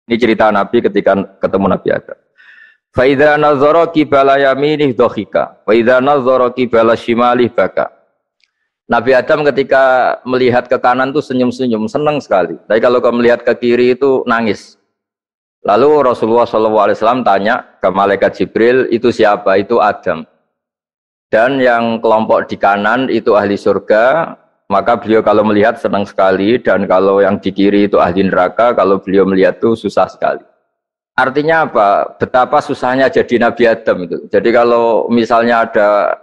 Ini cerita Nabi ketika ketemu Nabi Adam. Fa idza nazara qibala yaminih dhahika, wa idza nazara qibala shimalih baka. Nabi Adam ketika melihat ke kanan tuh senyum-senyum, senang sekali. Tapi kalau kau melihat ke kiri itu nangis. Lalu Rasulullah SAW tanya ke malaikat Jibril, itu siapa? Itu Adam. Dan yang kelompok di kanan itu ahli surga, maka beliau kalau melihat senang sekali, dan kalau yang di kiri itu ahli neraka, kalau beliau melihat itu susah sekali. Artinya apa? Betapa susahnya jadi Nabi Adam itu. Jadi kalau misalnya ada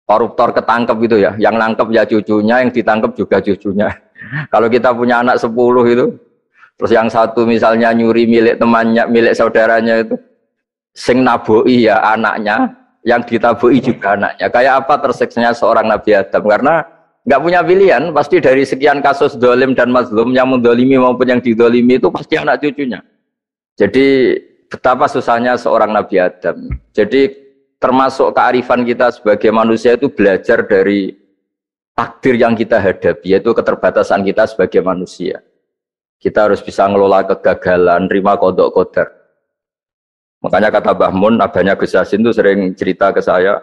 koruptor ketangkep gitu ya, yang nangkep ya cucunya, yang ditangkep juga cucunya. Kalau kita punya anak 10 itu, terus yang satu misalnya nyuri milik temannya, milik saudaranya itu, sing naboi ya anaknya, yang ditaboi juga anaknya. Kayak apa tersiksanya seorang Nabi Adam? Karena nggak punya pilihan, pasti dari sekian kasus dolim dan mazlum, yang mendolimi maupun yang didolimi itu pasti anak cucunya. Jadi betapa susahnya seorang Nabi Adam. Jadi termasuk kearifan kita sebagai manusia itu belajar dari takdir yang kita hadapi, yaitu keterbatasan kita sebagai manusia. Kita harus bisa ngelola kegagalan, terima kodok kodar. Makanya kata Mbah Mun, abahnya Gus Yasin itu sering cerita ke saya,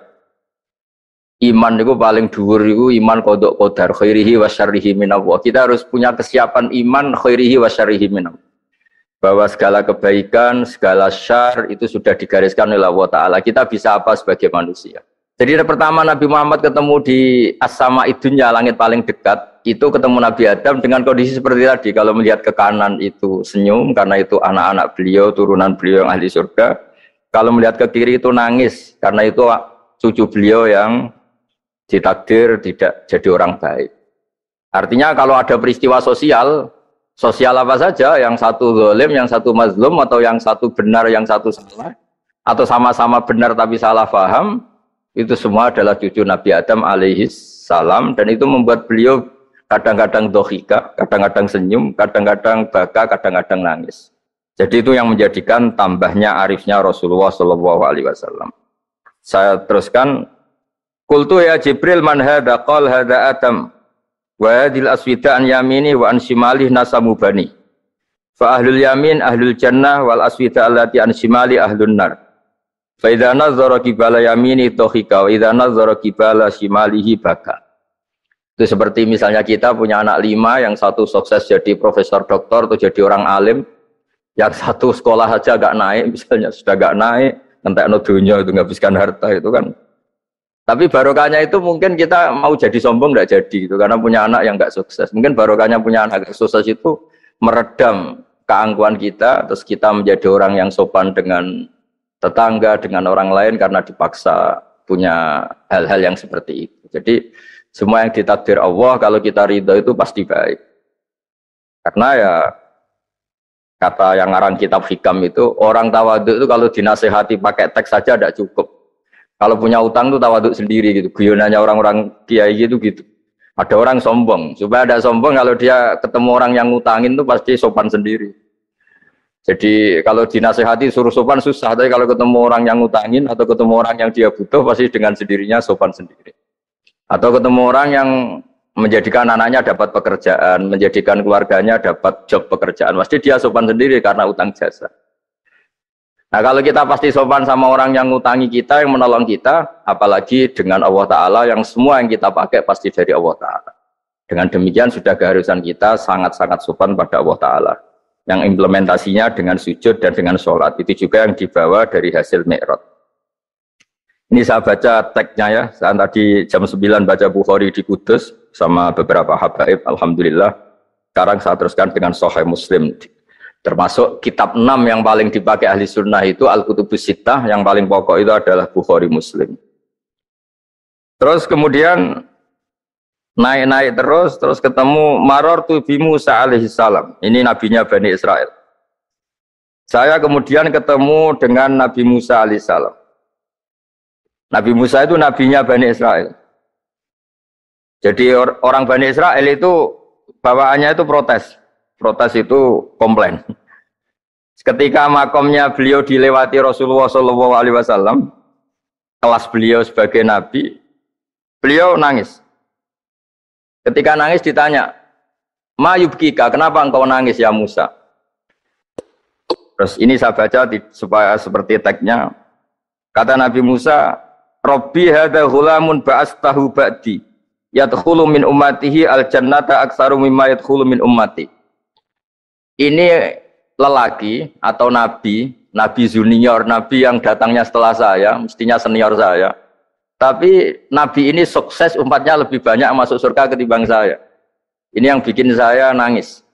iman itu paling dhuwur itu iman kodok kodar, khairihi wa syarrihi minallah. Kita harus punya kesiapan iman khairihi wa syarrihi minallah. Bahwa segala kebaikan, segala syar itu sudah digariskan oleh Allah Ta'ala. Kita bisa apa sebagai manusia? Jadi pertama Nabi Muhammad ketemu di as-sama'i dunya, langit paling dekat, itu ketemu Nabi Adam dengan kondisi seperti tadi. Kalau melihat ke kanan itu senyum, karena itu anak-anak beliau, turunan beliau yang ahli surga. Kalau melihat ke kiri itu nangis, karena itu cucu beliau yang ditakdir tidak jadi orang baik. Artinya kalau ada peristiwa sosial apa saja, yang satu zalim, yang satu mazlum, atau yang satu benar, yang satu salah, atau sama-sama benar tapi salah paham, itu semua adalah cucu Nabi Adam alaihis salam, dan itu membuat beliau kadang-kadang dohika, kadang-kadang senyum, kadang-kadang baka, kadang-kadang nangis. Jadi itu yang menjadikan tambahnya arifnya Rasulullah SAW. Saya teruskan, Qultu ya Jibril man hadha qal hadha Adam wa hadhil aswida an yamini wa an shimalih nasamu bani. Fa ahlul yamin ahlul jannah wal aswida allati an shimali ahlun nar. Fa idza nazara qibala yamini dhahika wa idza nazara qibala shimalihi baka. Itu seperti misalnya kita punya anak 5, yang satu sukses jadi profesor doktor atau jadi orang alim, yang satu sekolah saja agak naik, misalnya sudah agak naik, entekno dunya itu nghabiskan harta itu kan. Tapi barokahnya itu mungkin kita mau jadi sombong tidak jadi gitu, karena punya anak yang nggak sukses. Mungkin barokahnya punya anak yang sukses itu meredam keangkuhan kita, terus kita menjadi orang yang sopan dengan tetangga, dengan orang lain karena dipaksa punya hal-hal yang seperti itu. Jadi semua yang ditakdir Allah kalau kita ridho itu pasti baik. Karena ya kata yang ngarang kitab hikam itu, orang tawaduk itu kalau dinasehati pakai teks saja tidak cukup. Kalau punya utang itu tawaduk sendiri gitu. Guyonannya orang-orang kiai gitu. Ada orang sombong. Supaya ada sombong, kalau dia ketemu orang yang ngutangin itu pasti sopan sendiri. Jadi kalau dinasehati suruh sopan susah. Tapi kalau ketemu orang yang ngutangin atau ketemu orang yang dia butuh, pasti dengan sendirinya sopan sendiri. Atau ketemu orang yang menjadikan anaknya dapat pekerjaan, menjadikan keluarganya dapat job pekerjaan, pasti dia sopan sendiri karena utang jasa. Nah kalau kita pasti sopan sama orang yang ngutangi kita, yang menolong kita, apalagi dengan Allah Ta'ala yang semua yang kita pakai pasti dari Allah Ta'ala. Dengan demikian sudah keharusan kita sangat-sangat sopan pada Allah Ta'ala. Yang implementasinya dengan sujud dan dengan sholat. Itu juga yang dibawa dari hasil Mi'raj. Ini saya baca teksnya ya. Saya tadi jam 9 baca Bukhari di Kudus sama beberapa habaib, alhamdulillah. Sekarang saya teruskan dengan Sahih Muslim. Termasuk kitab 6 yang paling dipakai ahli sunnah itu Al-Kutubus Sittah, yang paling pokok itu adalah Bukhari Muslim. Terus kemudian naik-naik terus ketemu Marartu bi Musa alaihi salam. Ini nabinya Bani Israel. Saya kemudian ketemu dengan Nabi Musa alaihi salam. Nabi Musa itu nabinya Bani Israel. Jadi orang Bani Israel itu bawaannya itu protes. Protes itu komplain. Ketika makomnya beliau dilewati Rasulullah SAW, kelas beliau sebagai nabi, beliau nangis. Ketika nangis ditanya, Ma yubkika, kenapa engkau nangis ya Musa? Terus ini saya baca supaya seperti teksnya. Kata Nabi Musa, Rabbi hadza ghulamun ba'astahu ba'di yadkhulu min ummatihi al-jannata aktsaru mimma yadkhulu min ummati. Ini lelaki atau nabi junior, nabi yang datangnya setelah saya, mestinya senior saya. Tapi nabi ini sukses, umatnya lebih banyak masuk surga ketimbang saya. Ini yang bikin saya nangis.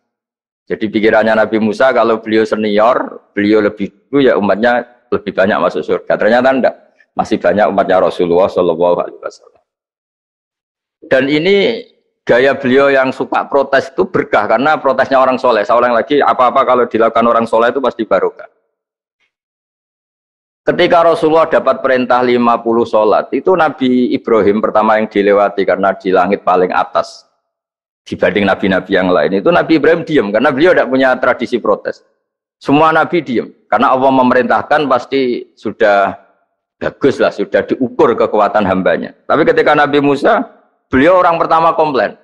Jadi pikirannya Nabi Musa kalau beliau senior, beliau lebih dulu ya umatnya lebih banyak masuk surga. Ternyata enggak, masih banyak umatnya Rasulullah Shallallahu Alaihi Wasallam. Dan ini gaya beliau yang suka protes itu berkah karena protesnya orang soleh. Saya ulang lagi, apa-apa kalau dilakukan orang soleh itu pasti barokah. Ketika Rasulullah dapat perintah 50 sholat, itu Nabi Ibrahim pertama yang dilewati karena di langit paling atas dibanding nabi-nabi yang lain. Itu Nabi Ibrahim diam karena beliau tidak punya tradisi protes. Semua nabi diam karena Allah memerintahkan pasti sudah bagus lah, sudah diukur kekuatan hambanya. Tapi ketika Nabi Musa, beliau orang pertama komplain.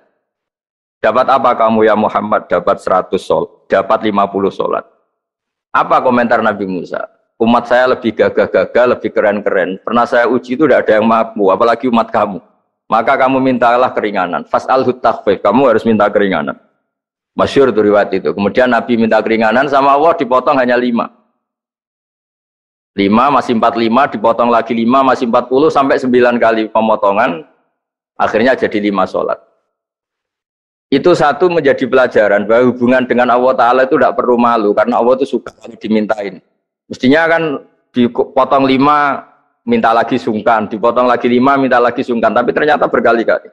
Dapat apa kamu ya Muhammad? Dapat 100 sholat, dapat 50 sholat. Apa komentar Nabi Musa? Umat saya lebih gagah-gagah, lebih keren-keren. Pernah saya uji itu tidak ada yang mampu, apalagi umat kamu. Maka kamu mintalah keringanan. Fas'alhu takhfif, kamu harus minta keringanan. Masyhur itu riwayat itu. Kemudian Nabi minta keringanan sama Allah dipotong hanya 5. 5 masih 45, dipotong lagi 5 masih 40 sampai 9 kali pemotongan. Akhirnya jadi 5 sholat. Itu satu menjadi pelajaran bahwa hubungan dengan Allah Ta'ala itu tidak perlu malu karena Allah itu suka kalau dimintain. Mestinya kan dipotong 5 minta lagi sungkan, dipotong lagi 5 minta lagi sungkan, tapi ternyata berkali-kali.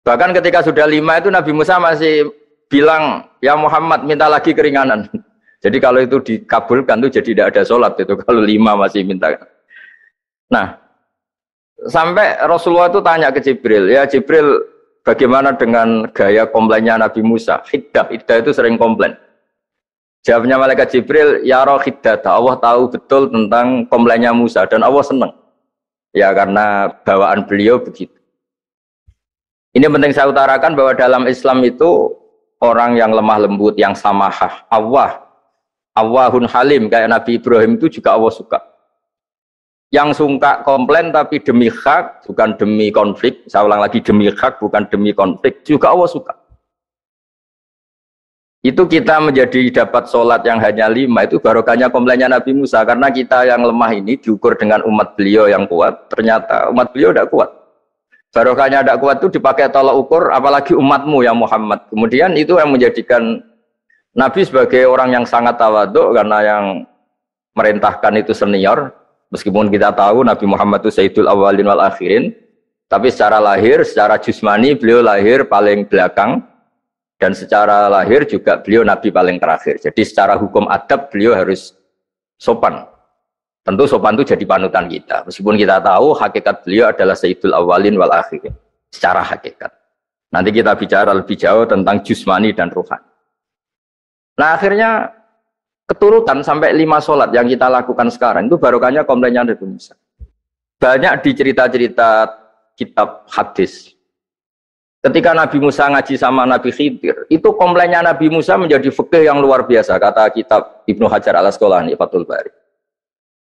Bahkan ketika sudah 5 itu Nabi Musa masih bilang, ya Muhammad minta lagi keringanan. Jadi kalau itu dikabulkan itu jadi tidak ada sholat itu kalau 5 masih minta. Nah, sampai Rasulullah itu tanya ke Jibril, ya Jibril bagaimana dengan gaya komplainnya Nabi Musa? Hiddah itu sering komplain. Jawabnya malaikat Jibril, ya roh hiddata, Allah tahu betul tentang komplainnya Musa dan Allah senang. Ya karena bawaan beliau begitu. Ini penting saya utarakan bahwa dalam Islam itu orang yang lemah lembut, yang samahah, Allahun halim kayak Nabi Ibrahim itu juga Allah suka. Yang suka komplain tapi demi hak, bukan demi konflik. Saya ulang lagi, demi hak bukan demi konflik, juga Allah suka. Itu kita menjadi dapat sholat yang hanya 5 itu barokahnya komplainnya Nabi Musa karena kita yang lemah ini diukur dengan umat beliau yang kuat, ternyata umat beliau tidak kuat. Barokahnya tidak kuat itu dipakai tolak ukur apalagi umatmu yang Muhammad. Kemudian itu yang menjadikan Nabi sebagai orang yang sangat tawadhu karena yang merintahkan itu senior. Meskipun kita tahu Nabi Muhammad itu Sayyidul Awwalin wal Akhirin, tapi secara lahir, secara jusmani beliau lahir paling belakang. Dan secara lahir juga beliau Nabi paling terakhir. Jadi secara hukum adab beliau harus sopan. Tentu sopan itu jadi panutan kita. Meskipun kita tahu hakikat beliau adalah Sayyidul Awwalin wal Akhirin. Secara hakikat. Nanti kita bicara lebih jauh tentang jusmani dan ruhani. Nah akhirnya keturutan sampai 5 sholat yang kita lakukan sekarang itu barokahnya komplainnya Nabi Musa. Banyak di cerita-cerita kitab hadis. Ketika Nabi Musa ngaji sama Nabi Khidir, itu komplainnya Nabi Musa menjadi fikih yang luar biasa, kata kitab Ibnu Hajar al-Asqalani, Fathul Bari.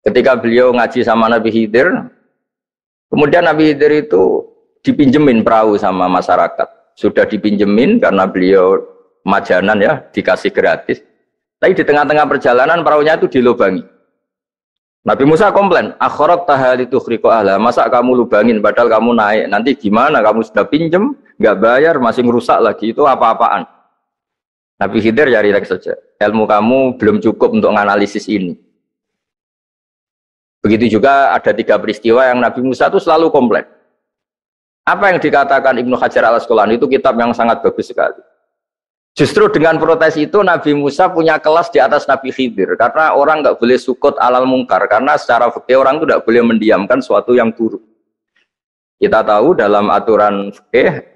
Ketika beliau ngaji sama Nabi Khidir, kemudian Nabi Khidir itu dipinjemin perahu sama masyarakat. Sudah dipinjemin karena beliau majanan ya, dikasih gratis. Tapi di tengah-tengah perjalanan perahunya itu dilubangi. Nabi Musa komplain, akhirat tahalitu khriqo ahla, masa kamu lubangin padahal kamu naik, nanti gimana, kamu sudah pinjem, nggak bayar, masih ngerusak lagi, itu apa-apaan. Nabi Khidir cari lagi saja, ilmu kamu belum cukup untuk menganalisis ini. Begitu juga ada 3 peristiwa yang Nabi Musa itu selalu komplain. Apa yang dikatakan Ibnu Hajar al-Asqalani itu kitab yang sangat bagus sekali. Justru dengan protes itu Nabi Musa punya kelas di atas Nabi Khidir karena orang nggak boleh sukut alal mungkar karena secara fikih orang itu tidak boleh mendiamkan suatu yang buruk. Kita tahu dalam aturan fikih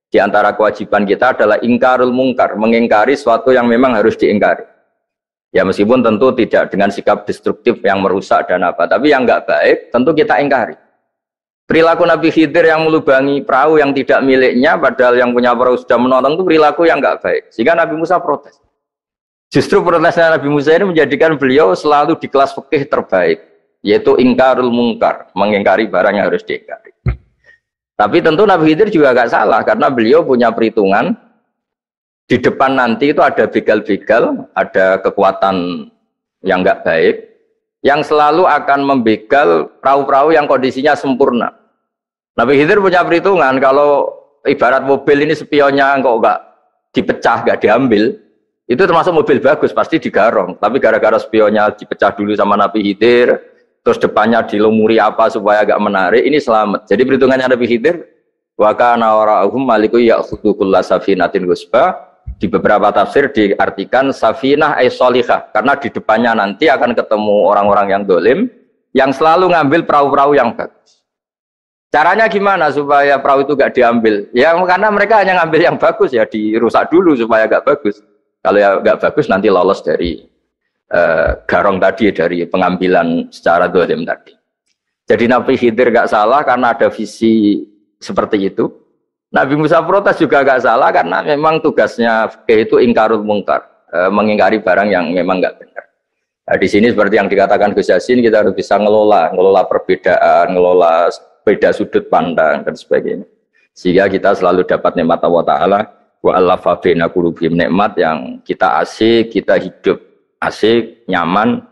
di antara kewajiban kita adalah ingkarul mungkar, mengingkari suatu yang memang harus diingkari. Ya meskipun tentu tidak dengan sikap destruktif yang merusak dan apa, tapi yang nggak baik tentu kita ingkari. Perilaku Nabi Khidir yang melubangi perahu yang tidak miliknya, padahal yang punya perahu sudah menonton itu perilaku yang nggak baik. Sehingga Nabi Musa protes. Justru protesnya Nabi Musa ini menjadikan beliau selalu di kelas fikih terbaik, yaitu ingkarul mungkar, mengingkari barang yang harus diingkari. Tapi tentu Nabi Khidir juga agak salah, karena beliau punya perhitungan, di depan nanti itu ada begal-begal, ada kekuatan yang enggak baik, yang selalu akan membegal perahu-perahu yang kondisinya sempurna. Nabi Khidir punya perhitungan, kalau ibarat mobil ini spionnya kok enggak dipecah, enggak diambil, itu termasuk mobil bagus, pasti digarong. Tapi gara-gara spionnya dipecah dulu sama Nabi Khidir, terus depannya dilumuri apa supaya agak menarik, ini selamat. Jadi perhitungannya Nabi Khidir, wa kana wara'ahum maliku ya'khudhu kulla safinatin ghusba, di beberapa tafsir diartikan safinah ay sholihah, karena di depannya nanti akan ketemu orang-orang yang dolim, yang selalu ngambil perahu-perahu yang bagus. Caranya gimana supaya perahu itu gak diambil? Ya karena mereka hanya ngambil yang bagus, ya dirusak dulu supaya gak bagus. Kalau ya nggak bagus nanti lolos dari garong tadi, dari pengambilan secara dolim tadi. Jadi Nabi Khidir nggak salah karena ada visi seperti itu. Nabi Musa protes juga nggak salah karena memang tugasnya fikih itu ingkarul mungkar, mengingkari barang yang memang nggak benar. Nah, di sini seperti yang dikatakan Gus Yassin, kita harus bisa ngelola perbedaan, ngelola beda sudut pandang dan sebagainya. Sehingga kita selalu dapat nikmat Allah Ta'ala. Wa allafa baina qulubihim, nikmat yang kita asik, kita hidup asik, nyaman.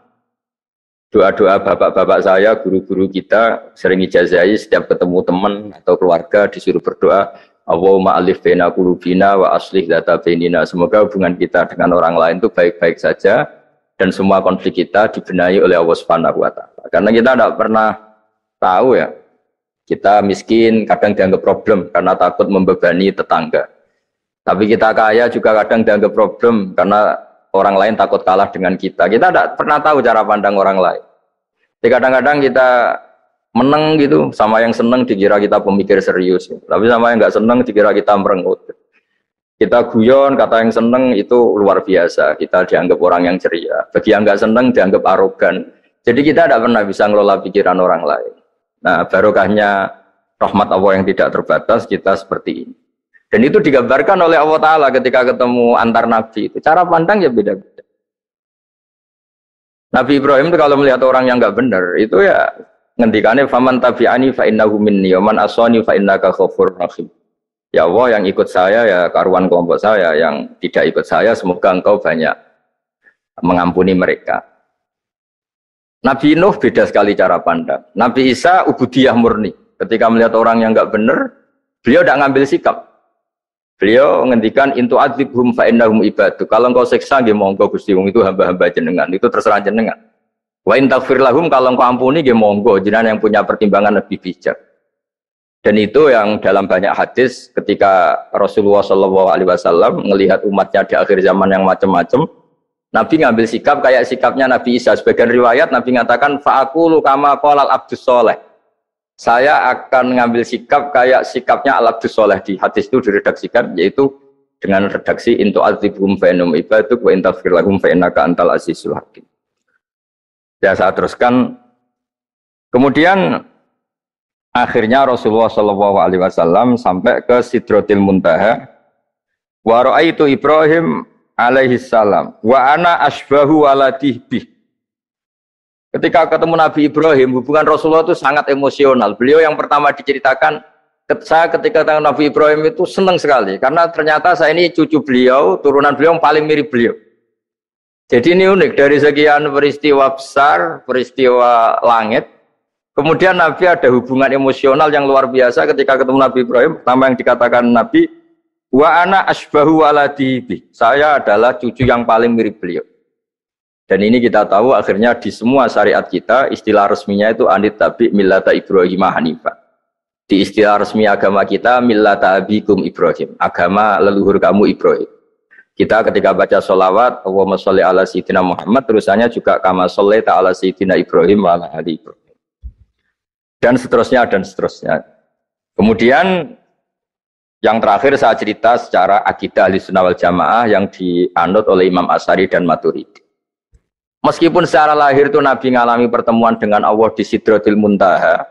Doa-doa bapak-bapak saya, guru-guru kita sering ijazahi setiap ketemu teman atau keluarga disuruh berdoa, Allahumma alif baina qulubina wa aslih dzata bainina. Semoga hubungan kita dengan orang lain itu baik-baik saja dan semua konflik kita dibenahi oleh Allah Subhanahu wa taala. Karena kita tidak pernah tahu ya, kita miskin kadang dianggap problem karena takut membebani tetangga. Tapi kita kaya juga kadang dianggap problem karena orang lain takut kalah dengan kita. Kita tidak pernah tahu cara pandang orang lain. Jadi kadang-kadang kita menang gitu, sama yang senang dikira kita pemikir serius. Tapi sama yang nggak senang dikira kita merengut. Kita guyon, kata yang senang itu luar biasa. Kita dianggap orang yang ceria. Bagi yang nggak senang dianggap arogan. Jadi kita tidak pernah bisa ngelola pikiran orang lain. Nah, barokahnya rahmat Allah yang tidak terbatas, kita seperti ini. Dan itu digambarkan oleh Allah Ta'ala ketika ketemu antar Nabi. Itu cara pandang ya beda-beda. Nabi Ibrahim itu kalau melihat orang yang nggak benar, itu ya ngendikannya faman tabi'ani fa innahu minni wa man asani fa innaka ghafurur rahim. Ya Allah, yang ikut saya ya karuan kelompok saya, yang tidak ikut saya semoga engkau banyak mengampuni mereka. Nabi Nuh beda sekali cara pandang. Nabi Isa ubudiyah murni. Ketika melihat orang yang nggak benar, beliau tidak ngambil sikap. Beliau ngendikan intu adzibhum fa innahum ibadu. Kalau engkau siksa nggih monggo Gusti, wong itu hamba-hamba jenengan, itu terserah jenengan. Wa in taghfir lahum, kalau engkau ampuni nggih monggo, jenengan yang punya pertimbangan lebih bijak. Dan itu yang dalam banyak hadis ketika Rasulullah SAW melihat umatnya di akhir zaman yang macam-macam, Nabi ngambil sikap kayak sikapnya Nabi Isa. Sebagian riwayat Nabi mengatakan fa'aqulu kama qalal abdus sholeh. Saya akan mengambil sikap kayak sikapnya al-abdus sholeh. Di hadis itu diredaksikan, yaitu dengan redaksi intu adzibhum fa innahum ibaduk wa in taghfir lahum fa innaka antal azizul hakim. Ya, saya teruskan. Kemudian akhirnya Rasulullah SAW sampai ke Sidratil Muntaha. Wa ra'aitu Ibrahim alaihi salam wa ana asbahu waladih bih. Ketika ketemu Nabi Ibrahim, hubungan Rasulullah itu sangat emosional. Beliau yang pertama diceritakan, saya ketika ketemu Nabi Ibrahim itu senang sekali karena ternyata saya ini cucu beliau, turunan beliau yang paling mirip beliau. Jadi ini unik, dari sekian peristiwa besar, peristiwa langit, kemudian Nabi ada hubungan emosional yang luar biasa ketika ketemu Nabi Ibrahim. Pertama yang dikatakan Nabi, wa ana asbahu waladihi, saya adalah cucu yang paling mirip beliau. Dan ini kita tahu akhirnya di semua syariat kita istilah resminya itu anit tabi millata Ibrahim hanifah. Di istilah resmi agama kita millata abikum Ibrahim, agama leluhur kamu Ibrahim. Kita ketika baca sholawat Allahumma sholli ala sayyidina Muhammad, terusannya juga kama shollaita ala sayyidina Ibrahim wa ala ali Ibrahim. Dan seterusnya dan seterusnya. Kemudian yang terakhir saya cerita secara akidah Ahlussunnah wal Jamaah yang dianut oleh Imam Asy'ari dan Maturidi. Meskipun secara lahir itu Nabi mengalami pertemuan dengan Allah di Sidratil Muntaha,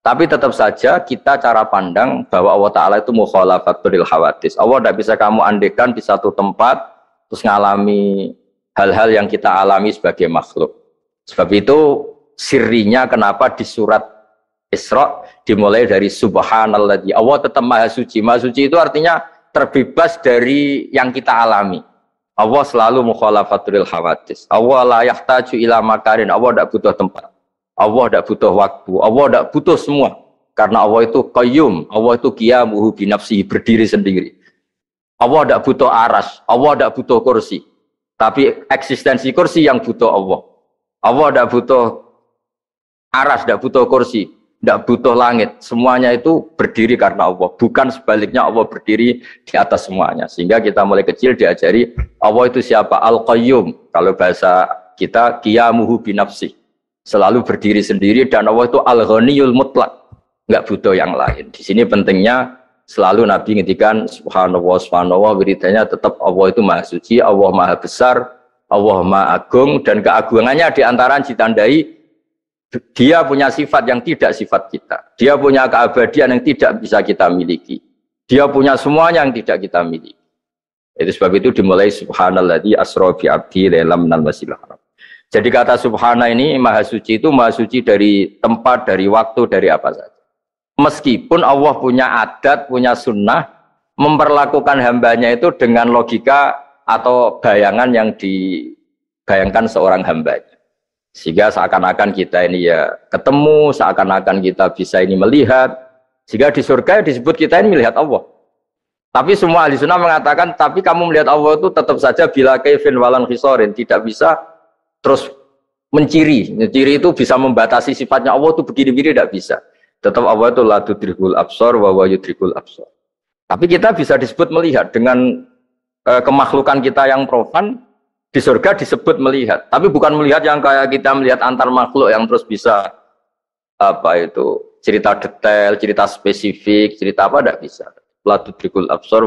tapi tetap saja kita cara pandang bahwa Allah Ta'ala itu mukhalafatul hawadis. Allah tidak bisa kamu andekan di satu tempat terus ngalami hal-hal yang kita alami sebagai makhluk. Sebab itu sirinya kenapa di surat Isra dimulai dari subhanalladzi. Allah tetap maha suci. Maha suci itu artinya terbebas dari yang kita alami. Allah selalu mukhalafatul hawadis. Allah la yahtaju ila makarin. Allah tidak butuh tempat. Allah tidak butuh waktu. Allah tidak butuh semua. Karena Allah itu qayyum. Allah itu qiyamuhu binafsihi, berdiri sendiri. Allah tidak butuh aras. Allah tidak butuh kursi. Tapi eksistensi kursi yang butuh Allah. Allah tidak butuh aras, tidak butuh kursi, tidak butuh langit. Semuanya itu berdiri karena Allah. Bukan sebaliknya Allah berdiri di atas semuanya. Sehingga kita mulai kecil diajari Allah itu siapa? Al-Qayyum. Kalau bahasa kita qiyamuhu binafsi. Selalu berdiri sendiri dan Allah itu Al-Ghaniyul Mutlaq. Enggak butuh yang lain. Di sini pentingnya selalu Nabi ngintikan subhanallah wiridanya tetap Allah itu maha suci, Allah maha besar, Allah maha agung, dan keagungannya diantara ditandai dia punya sifat yang tidak sifat kita, dia punya keabadian yang tidak bisa kita miliki, dia punya semuanya yang tidak kita miliki. Itu sebab itu dimulai subhanalladzi asra bi abdi lailam minal masjidil haram. Jadi kata subhana ini maha suci itu maha suci dari tempat, dari waktu, dari apa saja. Meskipun Allah punya adat, punya sunnah, memperlakukan hambanya itu dengan logika atau bayangan yang dibayangkan seorang hambanya. Sehingga seakan-akan kita ini ya ketemu, seakan-akan kita bisa ini melihat. Sehingga di surga disebut kita ini melihat Allah. Tapi semua ahli sunnah mengatakan, tapi kamu melihat Allah itu tetap saja bila kaifin walan khisorin. Tidak bisa terus menciri. Menciri itu bisa membatasi sifatnya Allah itu begini-begini, tidak bisa. Tetap Allah itu la tudrikul absar wa huwa yudrikul absar. Tapi kita bisa disebut melihat dengan kemakhlukan kita yang profan di surga disebut melihat. Tapi bukan melihat yang kayak kita melihat antar makhluk yang terus bisa apa itu cerita detail, cerita spesifik, cerita apa tidak bisa. La tudrikul absar.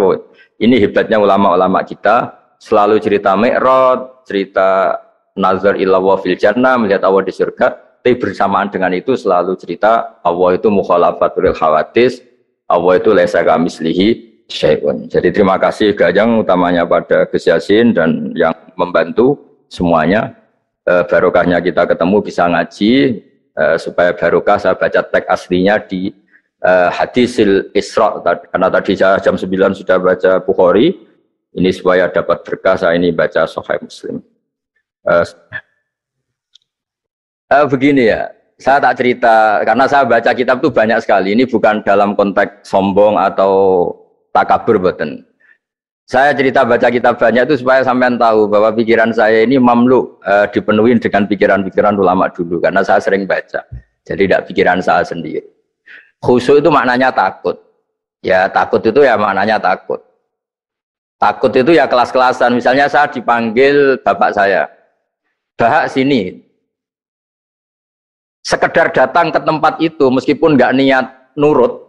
Ini hebatnya ulama-ulama kita selalu cerita Mi'raj, cerita nazar ila wa fil jannah, melihat Allah di surga. Tapi bersamaan dengan itu selalu cerita Allah itu mukhalafatul hawadis, Allah itu laisa kamislihi syai'un. Jadi terima kasih Gajang utamanya pada Gus Yasin dan yang membantu semuanya. Barokahnya kita ketemu bisa ngaji, supaya barokah saya baca teks aslinya di hadisil Isra, karena tadi saya jam 9 sudah baca Bukhari, ini supaya dapat berkah saya ini baca Sahih Muslim. Begini ya, saya tak cerita karena saya baca kitab itu banyak sekali. Ini bukan dalam konteks sombong atau takabur, boten. Saya cerita baca kitab banyak itu supaya sampean tahu bahwa pikiran saya ini mamlu, dipenuhi dengan pikiran-pikiran ulama dulu karena saya sering baca. Jadi tidak pikiran saya sendiri. Khusyuk itu maknanya takut. Ya takut itu ya maknanya takut. Takut itu ya kelas-kelasan. Misalnya saya dipanggil bapak saya, "Bahak sini." Sekedar datang ke tempat itu meskipun nggak niat nurut,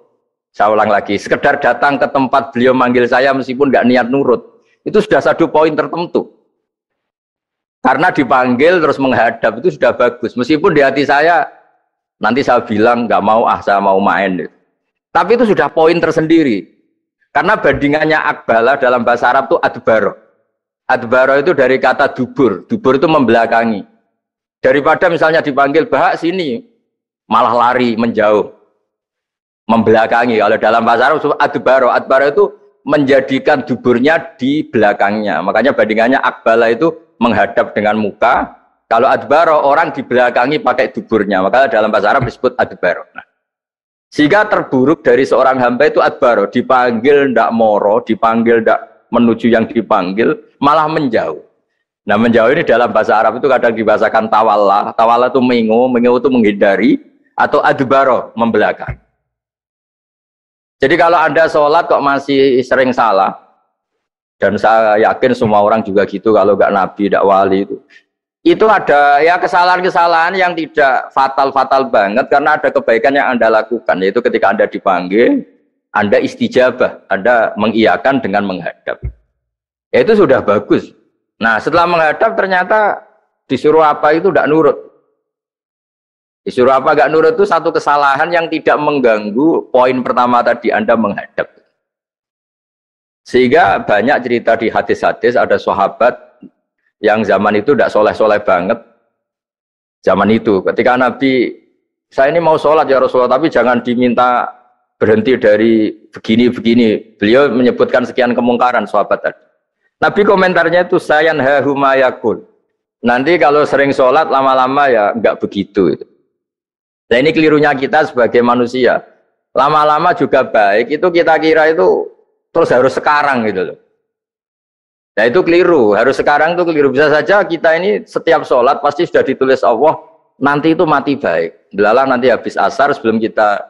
saya ulang lagi, sekedar datang ke tempat beliau manggil saya meskipun nggak niat nurut, itu sudah satu poin tertentu. Karena dipanggil terus menghadap itu sudah bagus, meskipun di hati saya nanti saya bilang nggak mau, saya mau main. Tapi itu sudah poin tersendiri. Karena bandingannya akbala dalam bahasa Arab itu adbaro. Adbaro itu dari kata dubur, dubur itu membelakangi. Daripada misalnya dipanggil Bahak sini, malah lari, menjauh, membelakangi. Kalau dalam bahasa Arab adbaro, adbaro itu menjadikan duburnya di belakangnya. Makanya bandingannya akbala itu menghadap dengan muka. Kalau adbaro orang di belakangi pakai duburnya. Makanya dalam bahasa Arab disebut adbaro. Nah, sehingga terburuk dari seorang hamba itu adbaro, dipanggil ndak moro, dipanggil ndak menuju yang dipanggil, malah menjauh. Nah menjauh ini dalam bahasa Arab itu kadang dibahasakan tawalla. Tawalla itu mengu itu menghindari, atau adbaro, membelakang. Jadi kalau Anda sholat kok masih sering salah, dan saya yakin semua orang juga gitu, kalau nggak nabi, nggak wali itu ada ya kesalahan-kesalahan yang tidak fatal-fatal banget, karena ada kebaikan yang Anda lakukan, yaitu ketika Anda dipanggil, Anda istijabah, Anda mengiyakan dengan menghadap. Ya itu sudah bagus. Nah setelah menghadap ternyata disuruh apa itu tidak nurut. Disuruh apa nggak nurut itu satu kesalahan yang tidak mengganggu poin pertama tadi, Anda menghadap. Sehingga banyak cerita di hadis-hadis, ada sahabat yang zaman itu tidak soleh-soleh banget. Zaman itu, ketika Nabi, saya ini mau sholat ya Rasulullah, tapi jangan diminta berhenti dari begini-begini. Beliau menyebutkan sekian kemungkaran sahabat tadi. Nabi komentarnya itu sayan hahumayakul. Nanti kalau sering sholat lama-lama ya enggak begitu. Nah ini kelirunya kita sebagai manusia. Lama-lama juga baik, itu kita kira itu terus harus sekarang gitu loh. Nah itu keliru, harus sekarang itu keliru. Bisa saja kita ini setiap sholat pasti sudah ditulis Allah, nanti itu mati baik. Delalah nanti habis asar sebelum kita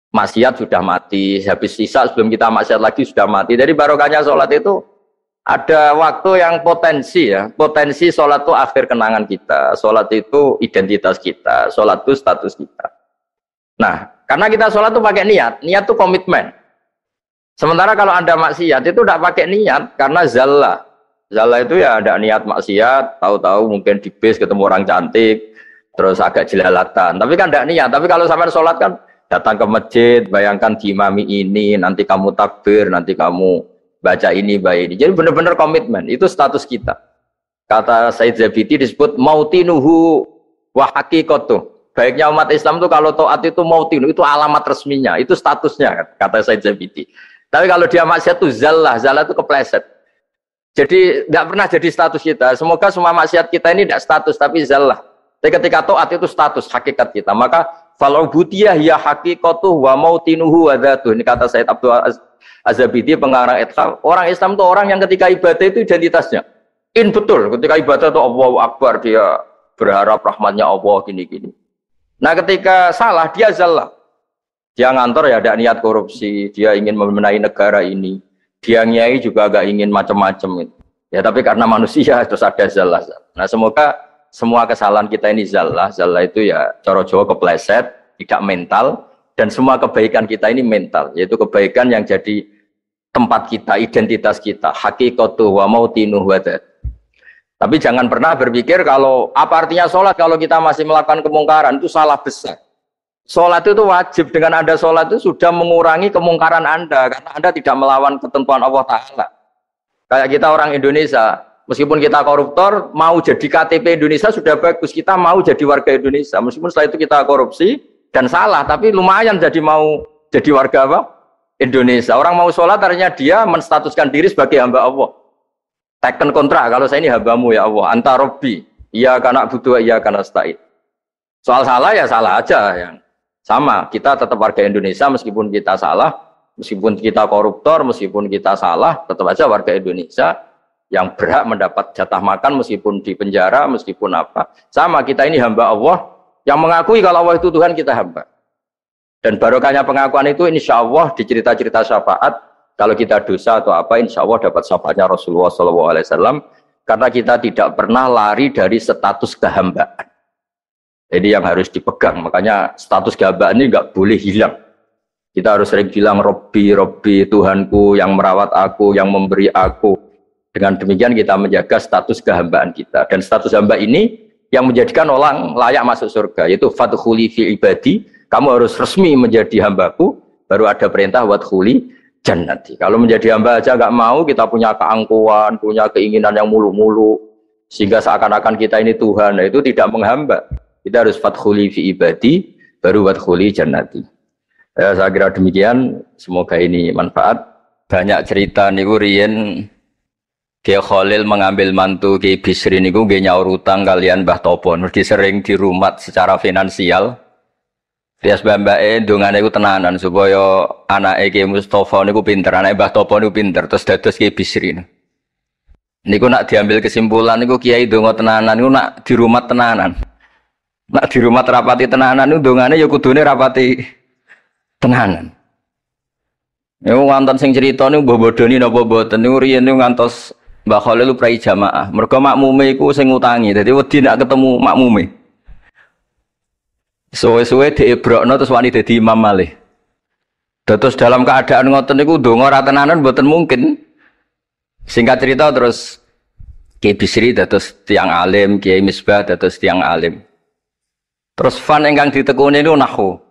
maksiat sudah mati, habis sisa sebelum kita maksiat lagi sudah mati. Jadi barokahnya sholat itu ada waktu yang potensi ya, potensi sholat itu akhir kenangan kita, sholat itu identitas kita, sholat itu status kita. Nah, karena kita sholat itu pakai niat, niat itu komitmen. Sementara kalau Anda maksiat itu tidak pakai niat karena zallah. Zallah itu ya ada niat maksiat, tahu-tahu mungkin di bis ketemu orang cantik, terus agak jelalatan. Tapi kan tidak niat. Tapi kalau sampai sholat kan datang ke masjid, bayangkan diimami ini, nanti kamu takbir, nanti kamu baca ini, baca ini. Jadi benar-benar komitmen. Itu status kita. Kata Said Zabidi disebut mautinuhu wa haqiqatuh. Baiknya umat Islam itu kalau taat itu mautinu, itu alamat resminya, itu statusnya, kata Said Zabidi. Tapi kalau dia maksiat itu zallah itu kepleset. Jadi tidak pernah jadi status kita. Semoga semua maksiat kita ini tidak status, tapi zallah. Tapi ketika taat itu status, hakikat kita. Maka fal'ubudiyah ya haqiqatuh wa mautinuhu wa dzatuh. Ini kata Said Abdul Az-Zabidi pengarang Ithaf. Orang Islam itu orang yang ketika ibadah itu identitasnya. Betul, ketika ibadah itu Allahu Akbar, dia berharap rahmatnya Allah gini-gini. Nah ketika salah dia zallah. Dia ngantor ya ada niat korupsi, dia ingin membenahi negara ini, dia nyai juga agak ingin macam-macam. Ya tapi karena manusia terus ada zallah. Nah semoga semua kesalahan kita ini zallah itu ya cara Jawa kepleset, tidak mental, dan semua kebaikan kita ini mental, yaitu kebaikan yang jadi tempat kita, identitas kita, haqiqatuh wa mautinuh wa dzat. Tapi jangan pernah berpikir kalau apa artinya sholat kalau kita masih melakukan kemungkaran, itu salah besar. Sholat itu wajib, dengan Anda sholat itu sudah mengurangi kemungkaran Anda, karena Anda tidak melawan ketentuan Allah Ta'ala. Kayak kita orang Indonesia, meskipun kita koruptor, mau jadi KTP Indonesia sudah bagus, kita mau jadi warga Indonesia, meskipun setelah itu kita korupsi dan salah, tapi lumayan jadi mau jadi warga apa? Indonesia. Orang mau sholat artinya dia menstatuskan diri sebagai hamba Allah. Teken kontrak, kalau saya ini hambamu ya Allah, anta robbi, iya karena butuh, iya karena nasta'in. Soal salah ya salah aja yang sama, kita tetap warga Indonesia meskipun kita salah, meskipun kita koruptor, meskipun kita salah, tetap aja warga Indonesia yang berhak mendapat jatah makan meskipun di penjara, meskipun apa. Sama, kita ini hamba Allah yang mengakui kalau Allah itu Tuhan, kita hamba. Dan barokahnya pengakuan itu insya Allah di cerita-cerita syafaat, kalau kita dosa atau apa, insya Allah dapat syafaatnya Rasulullah SAW, karena kita tidak pernah lari dari status kehambaan. Jadi yang harus dipegang, makanya status kehambaan ini nggak boleh hilang. Kita harus sering bilang Robbi, Robbi, Tuhanku yang merawat aku, yang memberi aku. Dengan demikian kita menjaga status kehambaan kita. Dan status hamba ini yang menjadikan orang layak masuk surga, yaitu fadkhuli fi ibadi, kamu harus resmi menjadi hambaku, baru ada perintah wadkhuli jannati. Kalau menjadi hamba aja nggak mau, kita punya keangkuhan, punya keinginan yang mulu-mulu, sehingga seakan-akan kita ini Tuhan, nah itu tidak menghamba. Kita harus fadkhuli fi ibadi, baru wadkhuli jannati. Saya kira demikian, semoga ini manfaat. Banyak cerita niku riyen Kiai Khalil mengambil mantu Kiai Bisri niku nggih nyaur utang kalian Mbah Topo, mergi sering dirumat secara finansial. Rias mbake ndongane iku tenanan supaya anake Kiai Mustofa niku pinter, anake Mbah Topo niku pinter, terus dados Kiai Bisri. Niku nak diambil kesimpulan niku Kiai ndonga tenanan niku nak dirumat tenanan. Nak di rumah terapati tenanan itu dongane ya kudune rapati tenanan. Niku wonten sing crita niku mbah bodoni napa mboten niku riyen niku ngantos Mbah Khalil prai jamaah. Mergo makmume iku sing ngutangi. Dadi wedi nak ketemu makmume. Suwe-suwe diebrokno terus wani dadi imam malih. Terus dalam keadaan ngoten niku ndonga ra tenanan mboten mungkin. Singkat cerita terus Kiai Bisri dados tiyang alim, Kiai Misbah dados tiyang alim. Terus fan ingkang ditekuni niku nahwu.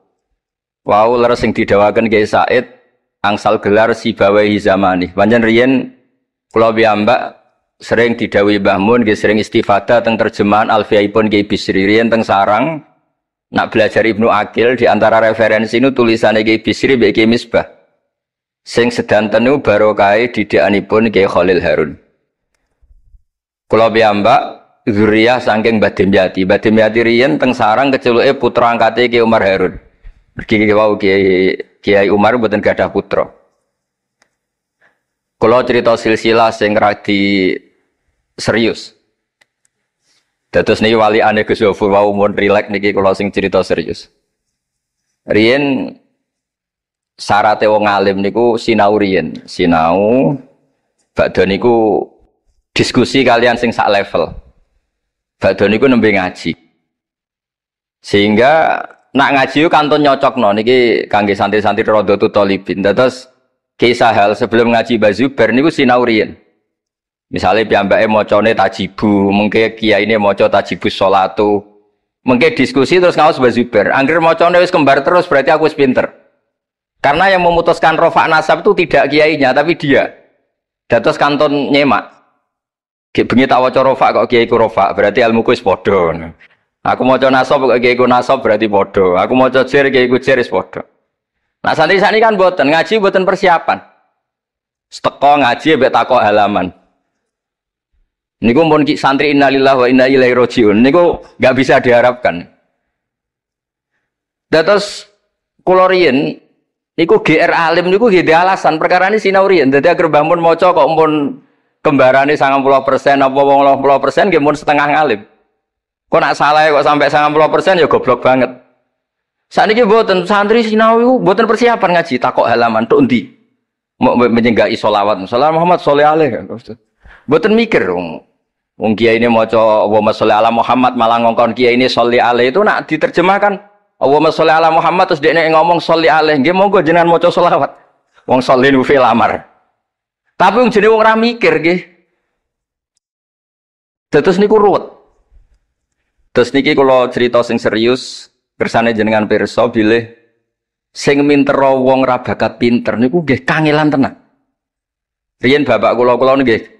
Wau leres sing didawaken Kiai Said angsal gelar Sibawahi zamani. Pancen riyen kula piyambak sering didhawuhi Mbah Mun nggih sering istifadah teng terjemahan Alfiyaipun Ki Bisri riyen teng sarang nak belajar Ibnu Aqil di antara referensi itu tulisannya Ki Bisri mbek Ki Misbah. Sing sedanten niku barokahe didikanipun Ki Khalil Harun. Kula piyambak zuriyah saking Mbah Dimyati. Mbah Dimyati riyen teng sarang keceluke putra angkate Ki Umar Harun. Mergi wau Kiai Umar mboten gadah putra. Kula cerita silsilah sing radi serius. Dados niki walikane Gus Zofur wau mun rileks niki kula sing cerita serius. Riyen syaraté wong alim niku sinau riyen, sinau badhe niku diskusi kalian sing sak level. Badhe niku nembe ngaji. Sehingga nak ngaji ku kantun nyocokno niki kangge santri-santri Rodotul Thalibin. Dados kisah hal sebelum ngaji Mbah Zubair niku sinau riyen. Misale piyambake macane tajibu, mengke kiyaine maca tajibus sholatu. Mengke diskusi terus ngaos Mbah Zubair. Angger macane wis kembar terus berarti aku wis pinter. Karena yang memutuskan rofa nasab itu tidak kiainya tapi dia. Dados kantun nyemak. Ki bengi tak waca rofa kok kiaiku rofa, berarti ilmuku wis padha. Aku maca nasab kok kiaiku nasab berarti padha. Aku maca jer kiaiku jer wis padha. Nah santri sakniki kan mboten ngaji mboten persiapan. Teko ngaji mbek takok halaman. Niku mun santri innalillahi wa inna ilaihi rajiun niku enggak bisa diharapkan. Dados kula riyen niku GR alim niku nggih alasan perkara ini sinau riyen. Dadi agar Mbah Mun maca kok mun kembarane 90% apa 80% nggih mun setengah ngalim. Kok nak salah kok sampai 90% ya goblok banget. Sakniki mboten santri sinau iku mboten persiapan ngaji takok halaman tok endi. Mau menyenggai sholawat. Sallallahu Muhammad sholli alaihi. Mboten mikir wong kiai ini maca Allahumma sholli ala Muhammad malah ngongkon kiai ini sholli alaihi itu nak diterjemahkan Allahumma sholli ala Muhammad terus dekne ngomong sholli alaihi nggih monggo jenengan maca sholawat. Wong sholli nu fil amar. Tapi wong jenenge wong ora mikir nggih. Terus niku ruwet. Terus niki kula cerita sing serius kersane jenengan pirsa bilih sing mintera wong ra bakat pinter niku nggih kangelan tenan. Riyen bapak kula nggih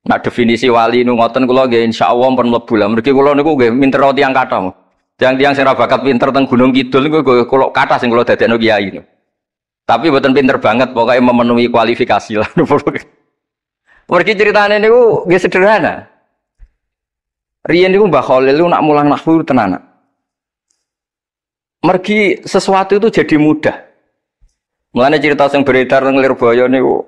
nak definisi wali nu ngoten kula nggih insyaallah pun mlebu lah. Mergi kula niku nggih mintera tiyang kathah. Tiang-tiang sing ra bakat pinter teng Gunung Kidul niku kula kathah sing kula dadekno kiai niku. Tapi mboten pinter banget pokoknya memenuhi kualifikasi lah. Mergi ceritane niku nggih sederhana. Riyen niku Mbah Khalil niku nak mulang nahwu tenanan. Mergi sesuatu itu jadi mudah. Mulane cerita sing beredar teng Lirboyo niku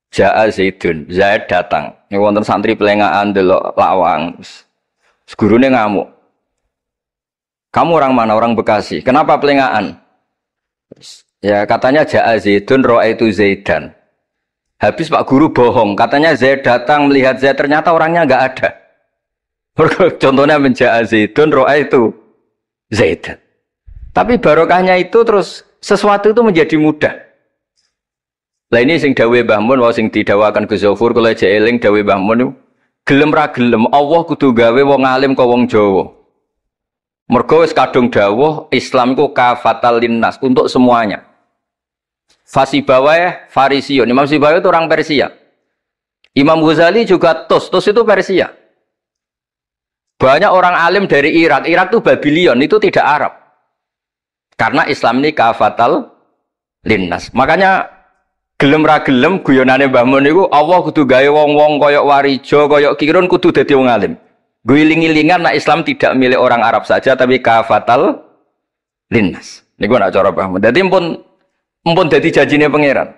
Ja'a Zaidun, Zaid datang. Niku wonten santri pelengahan delok lawang. Gurune ngamuk. Kamu orang mana? Orang Bekasi. Kenapa pelengahan? Ya katanya Ja'a Zaidun ra'aitu Zaidan. Habis Pak Guru bohong. Katanya Zaid datang melihat Zaid ternyata orangnya enggak ada. Contohnya menja'a Zaidun ra'aitu Zaidan. Tapi barokahnya itu terus sesuatu itu menjadi mudah. Lah ini sing dawuhe Mbah Mun wae sing didawakan Gus Zofur kula jek eling dawuhe Mbah Mun gelem ra gelem Allah kudu gawe wong alim ka wong Jawa. Mergo wis kadung dawuh Islam iku kafatal linnas untuk semuanya. Fasibawai Farisiun. Imam Sibawai itu orang Persia. Imam Ghazali juga Tus itu Persia. Banyak orang alim dari Irak. Irak itu Babylon, itu tidak Arab. Karena Islam ini kafatal linnas. Makanya gelem ra gelem guyonane Mbah Mun niku Allah kudu gawe wong-wong koyok Warijo, koyok Kirun kudu dadi wong alim. Guling-gilingan nak Islam tidak milik orang Arab saja tapi kafatal linnas. Niku nak cara Mbah Mun. Dadi mumpun dadi janjine pangeran.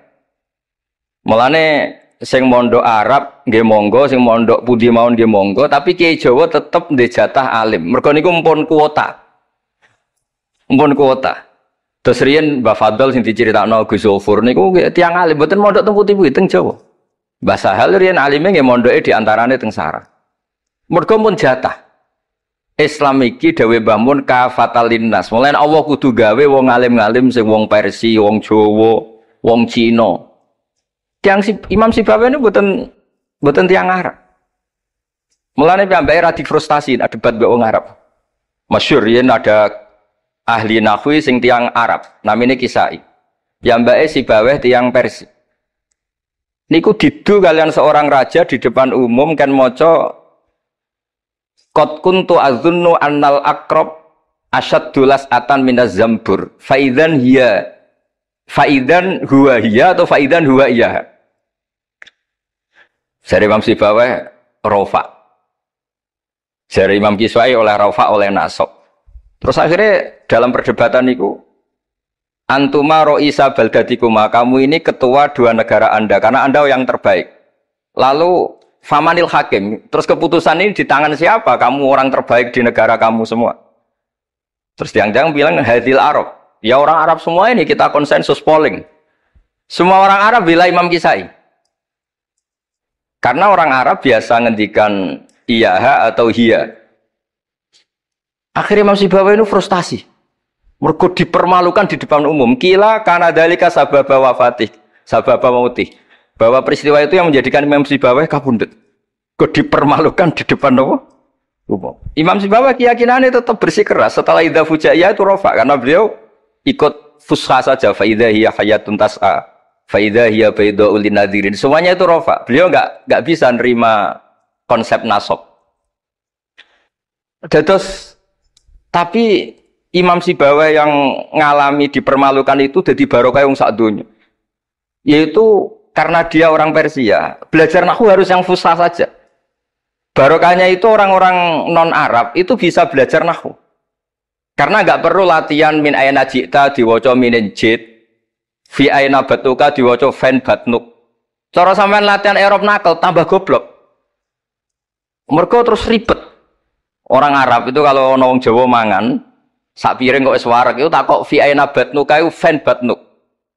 Mulane sing mondok Arab nggih monggo, sing mondok pundi mawon nggih monggo, tapi Kiai Jawa tetep ndek jatah alim. Mergo niku mumpun kuota. Mumpun kuota. Terus riyen Mbah Fadl sing diceritakno Gus Zofur niku tiyang alim mboten mondok teng putih-putih teng Jawa. Mbah Sahal riyen alime nggih mondoke di antarane teng Sarang. Mergo mun jatah. Islam iki dawuh Mbah Mun kafatal linnas. Mulane Allah kudu gawe wong alim-alim sing wong Persia, wong Jawa, wong Cina. Tiang Imam Sibawi ini buatan tiang Arab. Mulane piyambake ra difrustasi ada debat mbek wong Arab. Masyhur yen ada ahli nahwi sing tiang Arab, namine Kisai. Piyambake Sibawi tiang Persia. Niku didu kalian seorang raja di depan umum kan maca qad kuntu azunnu annal aqrab asyaddulas atan minaz zambur faidan huwa hiya atau faidan huwa iya. Dari Imam Sibawai rofa. Dari Imam Kiswai oleh rofa oleh nasab. Terus akhirnya dalam perdebatan niku antuma ro'isa baldatikuma, kamu ini ketua dua negara Anda karena Anda yang terbaik. Lalu famanil hakim, terus keputusan ini di tangan siapa? Kamu orang terbaik di negara kamu semua. Terus tiang-tiang bilang hadil Arab. Ya orang Arab semua ini kita konsensus polling. Semua orang Arab bila Imam Kisai. Karena orang Arab biasa ngendikan iyaha atau hiya. Akhirnya Imam Sibawai itu frustasi. Mergo dipermalukan di depan umum. Kila karena dalika sababa wafatih, sababa mautih. Bahwa peristiwa itu yang menjadikan Imam Sibawai kabundut. Kok dipermalukan di depan umum. Imam Sibawai keyakinannya tetap bersikeras. Setelah idza fujaiyah itu rofa. Karena beliau ikut fusha saja. Fa idza hiya hayatun tas'a. Fa idza hiya bayda'ul linadhirin. Semuanya itu rofa. Beliau enggak bisa nerima konsep nasab. Tapi Imam Sibawai yang ngalami dipermalukan itu jadi barokah yang sak dunya. Yaitu karena dia orang Persia, belajar nahwu harus yang fusha saja. Barokahnya itu orang-orang non-Arab itu bisa belajar nahwu. Karena enggak perlu latihan min aina ji'ta diwaca minin jid, fi aina batuka diwaca fan batnuk. Cara sampean latihan Arab nakal tambah goblok. Mergo terus ribet. Orang Arab itu kalau ana wong Jawa mangan sak piring kok wis wareg itu tak kok fi aina batnuka iku fan batnuk.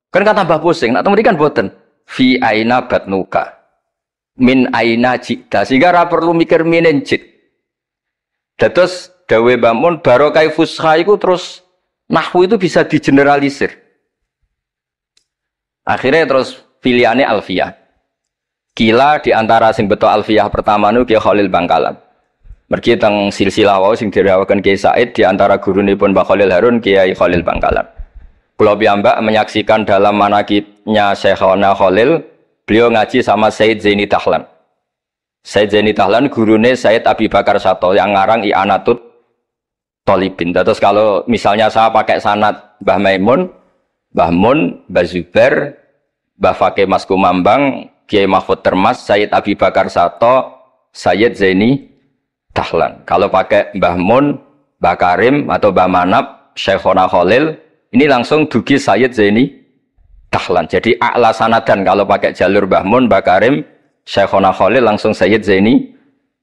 Kan tambah pusing. Nek mriki kan boten. Fi aina batnuka. Min aina jita. Sehingga ora perlu mikir minen jit. Dados dawe Bamun barokah fusha iku terus nahwu itu bisa digeneralisir. Akhirnya terus pilihannya alfiyah. Kila di antara sing beto alfiyah pertama nu Kiai Khalil Bangkalan. Mergi teng silsilah wau sing dirawaken Kiai Said di antara gurunipun Mbah Khalil Harun Kiai Khalil Bangkalan. Kula piyambak menyaksikan dalam manaqibnya Syekhona Khalil, beliau ngaji sama Said Zaini Dahlan. Said Zaini Dahlan gurune Said Abi Bakar Sato yang ngarang I'anatut Thalibin. Terus kalau misalnya saya pakai sanad Mbah Maimun, Mbah Mun, Mbah Zubair, Mbah Fakih Mas Kumambang, Kiai Mahfud Termas, Said Abi Bakar Sato, Said Zaini Dahlan. Kalau pakai Mbah Mun, Mbah Karim atau Mbah Manap, Syekhona Khalil, ini langsung dugi Sayyid Zaini Dahlan. Jadi a'la sanadan kalau pakai jalur Mbah Mun, Mbah Karim, Syekhona Khalil langsung Sayyid Zaini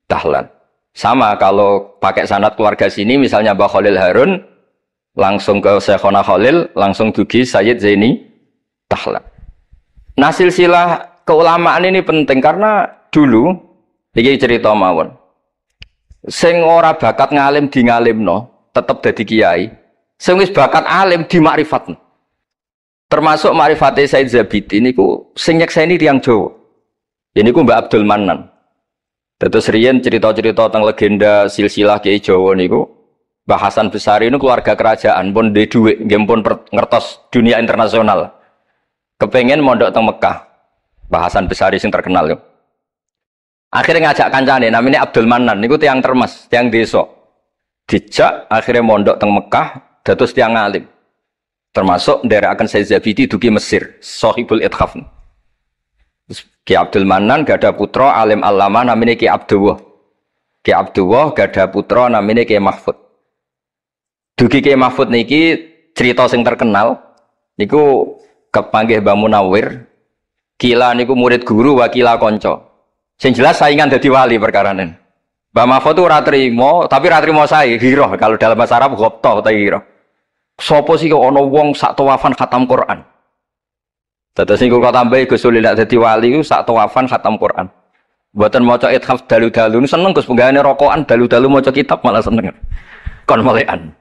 Dahlan. Sama kalau pakai sanad keluarga sini misalnya Mbah Khalil Harun langsung ke Syekhona Khalil langsung dugi Sayyid Zaini Dahlan. Nah silsilah keulamaan ini penting karena dulu iki cerita mawon. Sing ora bakat ngalim di ngalimno tetep dadi kiai. Sing wis bakat alim di makrifatno. Termasuk makrifate Said Zabidi niku sing nyekseni tiyang Jawa. Ya niku Mbak Abdul Manan. Terus riyen cerita-cerita tentang legenda silsilah Kiai Jawa niku Mbah Hasan Besari niku keluarga kerajaan pun duwe dhuwit nggih pun ngertos dunia internasional. Kepengen mondok teng Mekah. Mbah Hasan Besari sing terkenal yo. Akhirnya ngajak kancane namanya Abdul Manan niku tiyang Termas, tiyang desa. Dijak akhirnya mondok teng Mekah dados tiyang alim. Termasuk nderekaken Said Zabidi dugi Mesir, Shahibul Ithaf. Ki Abdul Manan gada putra alim alama namanya Ki Abdullah. Ki Abdullah gada putra namanya Ki Mahfud. Dugi Ki Mahfud niki cerita sing terkenal niku kepanggih Mbah Munawir. Kila niku murid guru wakila konco. Sing jelas saingan dadi wali perkarane. Mbah Mahfud itu ora trimo, tapi ora trimo sae hiro. Kalau dalam bahasa Arab ghabta utawa hiro. Sopo sih kok ana wong sak tawafan khatam Quran. Dados niku kok tambahi Gus Uli nek dadi wali ku sak tawafan khatam Quran. Mboten maca ithaf dalu-dalu seneng Gus penggane rokokan dalu-dalu maca kitab malah seneng. Kon molekan.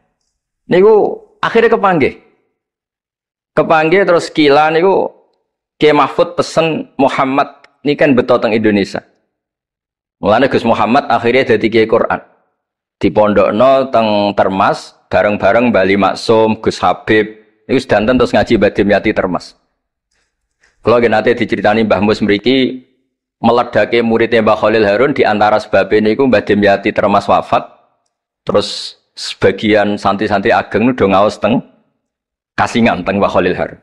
Niku akhirnya kepanggih. Kepanggih terus kila niku Kiai Mahfud pesen Muhammad ini kan beto teng Indonesia. Mulane Gus Muhammad akhirnya dadi Kiai Quran. Di pondokno teng Termas bareng-bareng Bali Maksum, Gus Habib. Niku sedanten terus ngaji Badim Yati Termas. Kalau nanti diceritani Mbah Mus mriki meledake muridnya Mbah Khalil Harun di antara sebabnya niku Mbah Demyati termas wafat. Terus sebagian santri-santri ageng nu do ngaos teng kasingan teng Mbah Khalil Harun.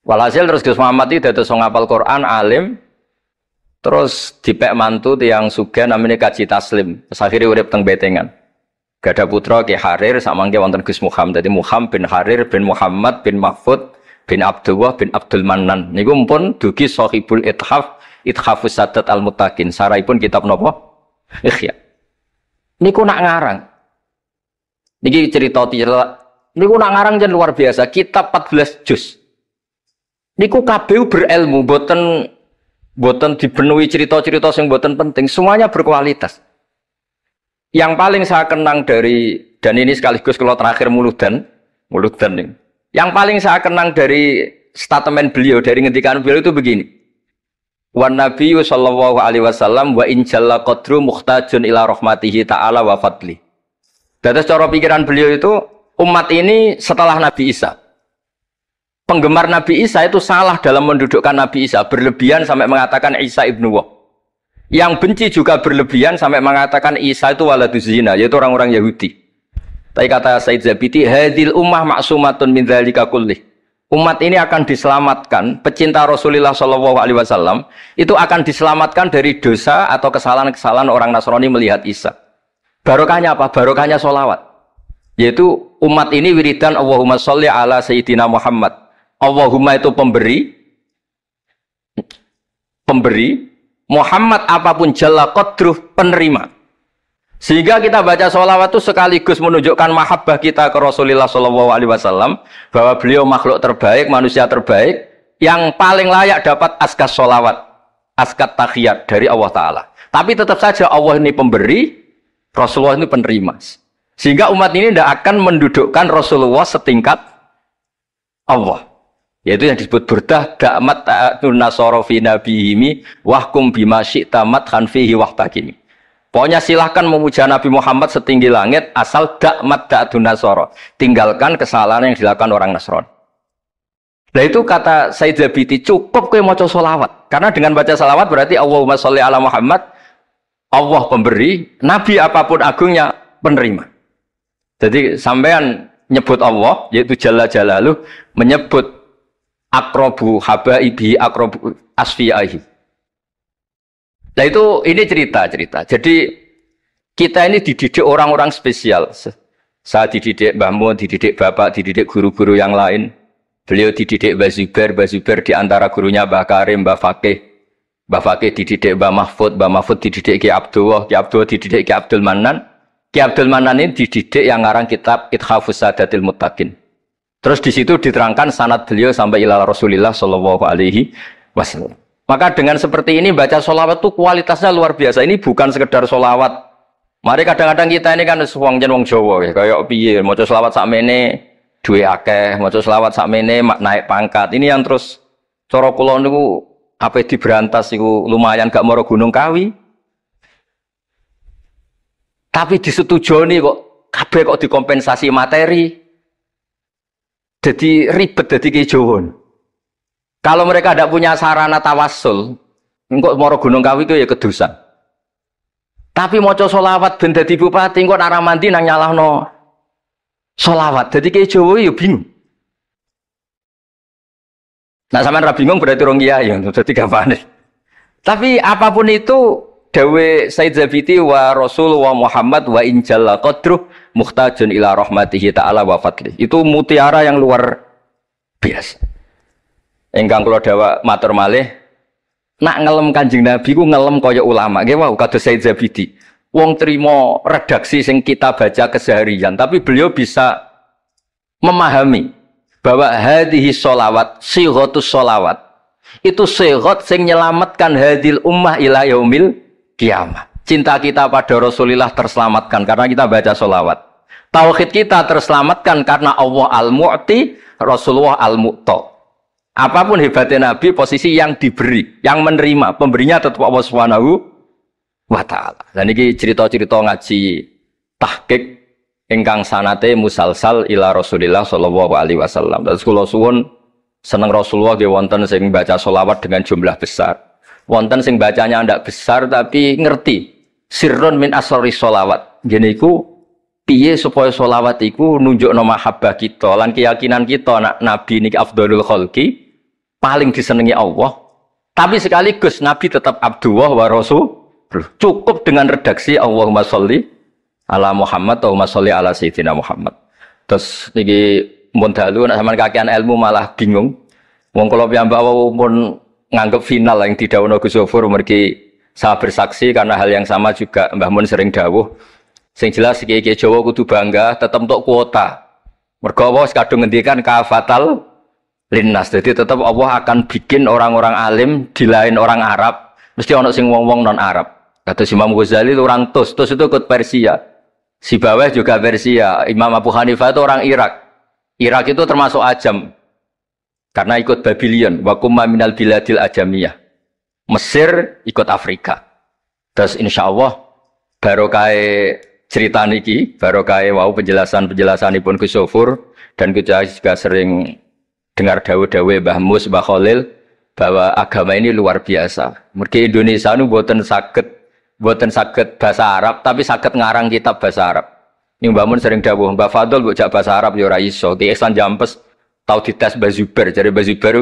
Walhasil terus Gus Muhammad itu dados ngapal Quran alim. Terus dipek mantu tiyang sugih namanya Kaji Taslim. Terus akhirnya urip teng Betengan. Gada putra Ki Harir samangke wonten Gus Muhammad. Dadi Muhammad bin Harir bin Muhammad bin Mahfud bin Abdullah bin Abdul Manan. Niku pun dugi Shahibul Ithafus Sadat Al-Muttaqin. Saraipun kitab napa? Ikhya. Niku nak ngarang. Niki cerita niku nak ngarang jan luar biasa. Kitab 14 juz. Niku kabeh berilmu, boten dipenuhi cerita-cerita yang boten penting. Semuanya berkualitas. Yang paling saya kenang dari, dan ini sekaligus kalau terakhir muludan nih. Yang paling saya kenang dari statement beliau, dari ngendikan beliau itu begini. Wan Nabiyyu sallallahu alaihi wasallam wa in jalla qadru muhtajun ila rahmatihi ta'ala wa fadli. Dan cara pikiran beliau itu, umat ini setelah Nabi Isa. Penggemar Nabi Isa itu salah dalam mendudukkan Nabi Isa. Berlebihan sampai mengatakan Isa ibnu Wah. Yang benci juga berlebihan sampai mengatakan Isa itu waladuz zina, yaitu orang-orang Yahudi. Tapi kata Said Zabidi, hadil ummah maksumatun min dzalika kullih. Umat ini akan diselamatkan, pecinta Rasulullah Shallallahu Alaihi Wasallam itu akan diselamatkan dari dosa atau kesalahan-kesalahan orang Nasrani melihat Isa. Barokahnya apa? Barokahnya sholawat. Yaitu umat ini wiridan Allahumma sholli ala Sayyidina Muhammad. Allahumma itu pemberi, Muhammad apapun jalla qadruh penerima. Sehingga kita baca sholawat itu sekaligus menunjukkan mahabbah kita ke Rasulullah Shallallahu Alaihi Wasallam bahwa beliau makhluk terbaik, manusia terbaik yang paling layak dapat askas sholawat, askat tahiyat dari Allah Taala. Tapi tetap saja Allah ini pemberi, Rasulullah ini penerima. Sehingga umat ini tidak akan mendudukkan Rasulullah setingkat Allah. Yaitu yang disebut burdah da'mat ta'atun nasara fi nabihimi wahkum bima syi'ta madhan fihi wahtakimi. Pokoknya silahkan memuja Nabi Muhammad setinggi langit asal da'mat ta'atun nasara. Tinggalkan kesalahan yang dilakukan orang Nasrani. Nah itu kata Said Zabidi, cukup kowe maca sholawat. Karena dengan baca sholawat berarti Allahumma sholli ala Muhammad, Allah pemberi, Nabi apapun agungnya penerima. Jadi sampean nyebut Allah, yaitu Jalla Jalaluh, menyebut akrobu habaibi akrobu asfiyahi. Nah itu ini cerita. Jadi kita ini dididik orang-orang spesial. Saya dididik Mbah Mun, dididik Bapak, dididik guru-guru yang lain. Beliau dididik Mbah Zubair di antara gurunya Mbah Karim, Mbah Fakih. Mbah Fakih dididik Mbah Mahfud dididik Ki Abdullah dididik Ki Abdul Manan. Ki Abdul Manan ini dididik yang ngarang kitab Ithafus Sadatil Muttaqin. Terus di situ diterangkan sanad beliau sampai ila Rasulillah Shallallahu Alaihi Wasallam. Maka dengan seperti ini baca sholawat itu kualitasnya luar biasa. Ini bukan sekedar sholawat. Mari kadang-kadang kita ini kan wong Jawa ya, kayak piye maca sholawat sakmene duwe akeh, maca sholawat sakmene naik pangkat. Ini yang terus cara kula niku apa diberantas iku lumayan gak maro Gunung Kawi. Tapi disetujoni kok kabeh kok dikompensasi materi. Jadi ribet jadi kejauhan. Kalau mereka tidak punya sarana tawassul, engkau moro Gunung Kawi itu ya kedusan. Tapi moco solawat ben dadi bupati, engkau nara mandi nang nyalahno solawat. Jadi kejauhan ya bingung. Nah sampean ra bingung berarti rong kiai ya, dadi gampane. Tapi apapun itu dawe Said Zabidi wa Rasul wa Muhammad wa injalla qadruh muhtajun ila rahmatihi ta'ala wa fadli. Itu mutiara yang luar biasa. Engkang kula dawa matur malih, nak ngelem Kanjeng Nabi ku ngelem kaya ulama. Nggih wau kados Said Zabidi. Wong trimo redaksi sing kita baca keseharian, tapi beliau bisa memahami bahwa hadhihi sholawat, sighatus sholawat itu sighat sing nyelametkan hadil ummah ila yaumil kiamah. Cinta kita pada Rasulullah terselamatkan karena kita baca sholawat. Tauhid kita terselamatkan karena Allah al-mu'ti, Rasulullah al-mu'ta. Apapun hebatnya Nabi, posisi yang diberi, yang menerima, pemberinya tetap Allah Subhanahu wa ta'ala. Dan ini cerita-cerita ngaji tahqiq ingkang sanate musalsal ila Rasulillah sallallahu alaihi wasallam. Dan kula suwun Seneng Rasulullah dia wonten sing baca sholawat dengan jumlah besar. Wonten sing bacanya ndak besar tapi ngerti. Sirrun min asrori sholawat. Gini iku piye supaya sholawat iku nunjukno mahabbah kita lan keyakinan kita nak Nabi niki afdhalul khalqi paling disenengi Allah. Tapi sekaligus Nabi tetap Abdullah wa Rasul. Cukup dengan redaksi Allahumma sholli ala Muhammad, Allahumma sholli ala Sayyidina Muhammad. Terus niki mun dalu nek sampean kakean ilmu malah bingung. Wong kula piyambak pun nganggep final yang didhawuhna Gus Zofur mergi saya bersaksi karena hal yang sama juga Mbah Mun sering dawuh. Sing jelas kiai-kiai Jawa kudu bangga tetep untuk kuota. Mergo Allah kadung ngendikan kafatal linnas. Jadi tetap Allah akan bikin orang-orang alim di lain orang Arab, mesti ono sing wong-wong non Arab. Kata Imam Ghazali itu orang Tus itu ikut Persia. Sibawayh juga Persia. Imam Abu Hanifah itu orang Irak. Irak itu termasuk Ajam karena ikut Babylon. Wa kumma minal biladil ajamiyah. Mesir ikut Afrika. Terus insya Allah barokah cerita niki, barokah wow penjelasanipun Gus Zofur dan kita juga sering dengar dawe-dawe Mbah Mus, Mbah Khalil bahwa agama ini luar biasa. Mergi Indonesia nu boten saged bahasa Arab tapi saged ngarang kitab bahasa Arab. Ini Mbah Mun sering dawuh, Mbah Fadl bocah bahasa Arab ya ora iso. Di Ihsan Jampes tau dites Mbah Zubair, jadi Mbah Zubair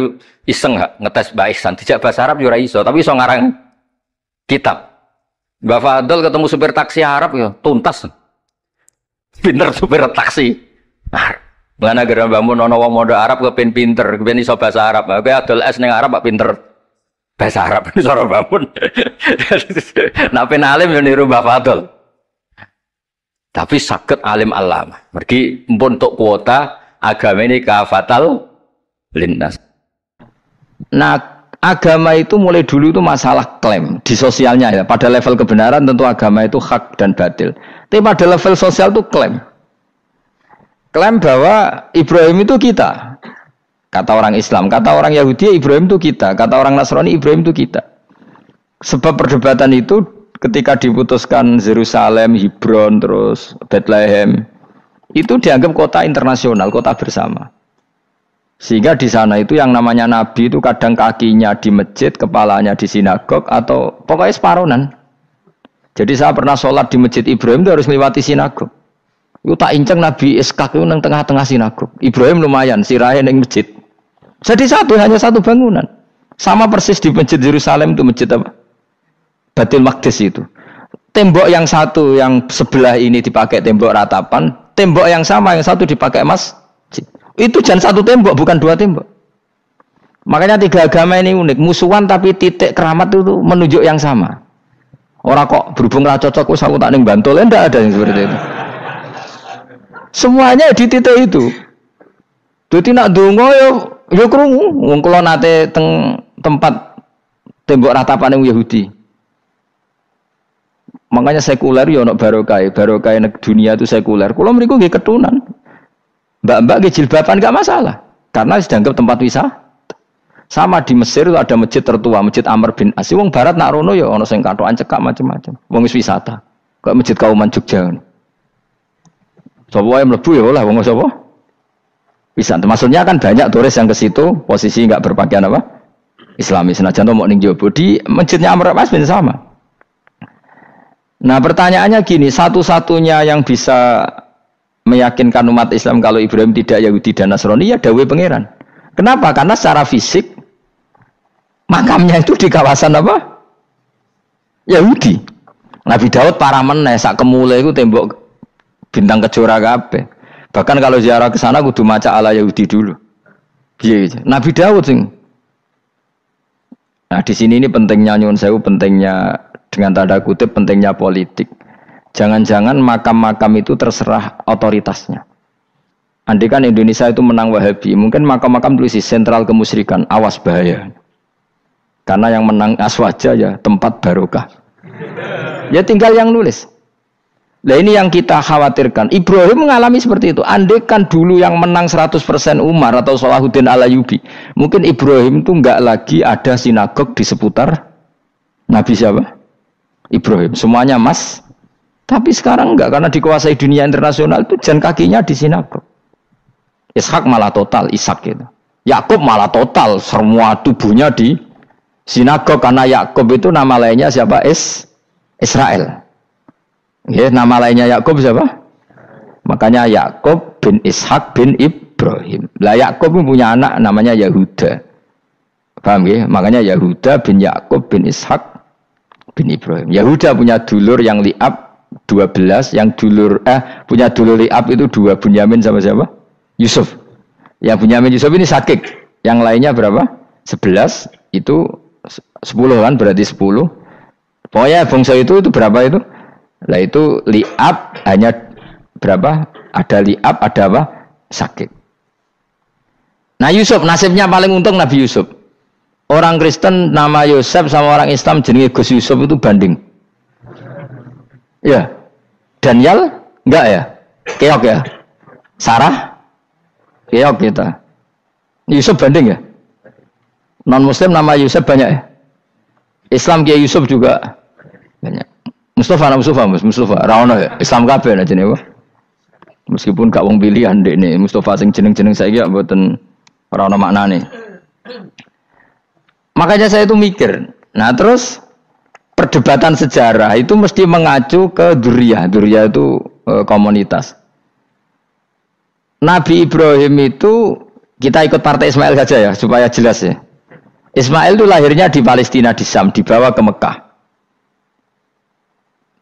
iseng gak ngetes Mbah Ihsan, dijak bahasa Arab ya ora iso, tapi iso ngarang kitab. Mbah Fadl ketemu supir taksi Arab ya tuntas. Pinter supir taksi. Nah, mana gara Mbah Mun ana wong mondok Arab kepen pinter, kepen iso bahasa Arab. Kowe adol es ning Arab kok pinter bahasa Arab iso Mbah Mun. Nek pen alim yo niru Mbah Fadl. Tapi sakit alim alam. Mergi untuk kuota agama ini kafatal linnas. Nah, agama itu mulai dulu itu masalah klaim di sosialnya ya. Pada level kebenaran tentu agama itu hak dan batil. Tapi pada level sosial itu klaim. Klaim bahwa Ibrahim itu kita. Kata orang Islam, kata orang Yahudi Ibrahim itu kita, kata orang Nasrani Ibrahim itu kita. Sebab perdebatan itu ketika diputuskan Yerusalem, Hebron, terus Bethlehem, itu dianggap kota internasional, kota bersama. Sehingga di sana itu yang namanya Nabi itu kadang kakinya di masjid, kepalanya di sinagog, atau pokoknya separonan. Jadi saya pernah sholat di masjid Ibrahim itu harus melewati sinagog. Itu tak inceng Nabi Ishak itu nang tengah-tengah sinagog. Ibrahim lumayan, sirahe ning masjid. Jadi hanya satu bangunan. Sama persis di masjid Yerusalem itu masjid apa? Baitul Maqdis itu. Tembok yang satu yang sebelah ini dipakai tembok ratapan, tembok yang sama yang satu dipakai masjid. Itu jangan satu tembok, bukan dua tembok. Makanya tiga agama ini unik, musuhan tapi titik keramat itu menunjuk yang sama. Orang kok berhubung ra cocok wis aku tak ning Bantul, enggak ada yang seperti itu. Semuanya di titik itu. Dadi nak donga yo krungu, wong kula nate teng tempat tembok ratapan Yahudi. Makanya sekuler ya ono barokah dunia itu sekuler. Kula mriku nggih ketunan. Mbak-mbak nggih jilbaban enggak masalah karena dianggap tempat wisata. Sama di Mesir itu ada masjid tertua, Masjid Amr bin As. Wong barat nak rono ya ono sing katokan cekak macam-macam. Wong wis wisata. Kok Masjid Kauman Jogja. Sapa wae mlebu ya oleh wong sapa? Wisata. Maksudnya kan banyak turis yang ke situ posisi enggak berpakaian apa? Islami. Senajan to mok ning Jowo di Masjidnya Amr bin As sama. Nah pertanyaannya gini, satu-satunya yang bisa meyakinkan umat Islam kalau Ibrahim tidak Yahudi dan Nasrani ya dawuh pangeran. Kenapa? Karena secara fisik makamnya itu di kawasan apa? Yahudi. Nabi Daud parah meneh sak kemule iku tembok bintang kejora kabeh. Bahkan kalau ziarah ke sana kudu maca ala Yahudi dulu. Piye gitu. Nabi Daud sing. Nah di sini ini pentingnya nyuwun sewu, pentingnya dengan tanda kutip pentingnya politik. Jangan-jangan makam-makam itu terserah otoritasnya. Andai kan Indonesia itu menang Wahabi, mungkin makam-makam tulis sentral kemusyrikan, awas bahaya. Karena yang menang Aswaja ya tempat barokah. Ya tinggal yang nulis. Nah ini yang kita khawatirkan. Ibrahim mengalami seperti itu. Andai kan dulu yang menang 100% Umar atau Salahuddin Al-Ayyubi, mungkin Ibrahim itu enggak lagi ada sinagog di seputar Nabi siapa? Ibrahim, semuanya mas. Tapi sekarang enggak, karena dikuasai dunia internasional itu jan kakinya di sinagog. Ishak malah total Ishak gitu. Yakub malah total semua tubuhnya di sinagog karena Yakub itu nama lainnya siapa? Israel. Ya, nama lainnya Yakub siapa? Makanya Yakub bin Ishak bin Ibrahim. Lah Yakub punya anak namanya Yahuda. Paham ya? Makanya Yahuda bin Yakub bin Ishak bin Ibrahim. Yahuda punya dulur yang li'ab 12, yang punya dulur li'ab itu 2, Bunyamin sama siapa? Yusuf. Yang Bunyamin Yusuf ini sakit. Yang lainnya berapa? 11, itu 10 kan, berarti 10. Pokoknya bangsa itu berapa itu? Lah itu li'ab hanya berapa? Ada li'ab, ada apa? Sakit. Nah Yusuf, nasibnya paling untung Nabi Yusuf. Orang Kristen nama Yosef sama orang Islam jenenge Gus Yusuf itu banding. Ya. Daniel enggak ya? Keok ya? Sarah? Keok kita. Yusuf banding ya? Non Muslim nama Yusuf banyak ya? Islam Kiai Yusuf juga banyak. Mustafa Raono ya? Islam kabeh nah jenenge. Meskipun gak wong pilihan dek nih Mustafa sing jeneng-jeneng saiki mboten ora ana maknane. Makanya saya itu mikir. Nah, terus perdebatan sejarah itu mesti mengacu ke Duriyah. Duriyah itu komunitas. Nabi Ibrahim itu kita ikut partai Ismail saja ya supaya jelas ya. Ismail itu lahirnya di Palestina di Syam, dibawa ke Mekah.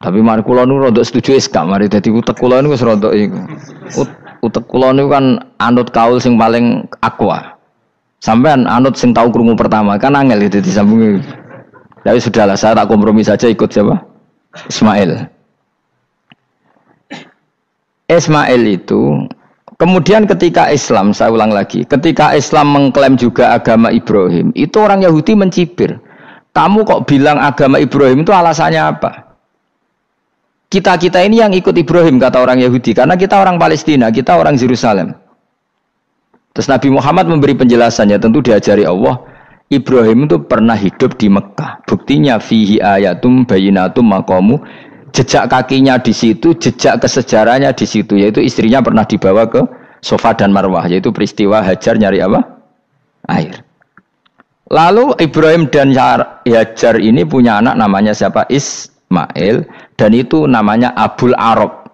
Tapi mari kula nu rodok setuju Islam, mari dadi utek kula niku wis rodok iku. Utek kula niku kan anut kaul sing paling akwa. Sampean anut sing tahu krungu pertama kan angel itu disambungi. Tapi sudahlah saya tak kompromi saja ikut siapa? Ismail. Ismail itu kemudian ketika Islam, saya ulang lagi, ketika Islam mengklaim juga agama Ibrahim, itu orang Yahudi mencibir. Kamu kok bilang agama Ibrahim itu alasannya apa? Kita ini yang ikut Ibrahim kata orang Yahudi, karena kita orang Palestina, kita orang Yerusalem. Terus Nabi Muhammad memberi penjelasannya, tentu diajari Allah, Ibrahim itu pernah hidup di Mekah. Buktinya fihi ayatum bayinatum maqamu, jejak kakinya di situ, jejak kesejarahnya di situ, yaitu istrinya pernah dibawa ke Safa dan Marwah, yaitu peristiwa Hajar nyari apa? Air. Lalu Ibrahim dan Hajar ini punya anak namanya siapa? Ismail, dan itu namanya Abul Arab.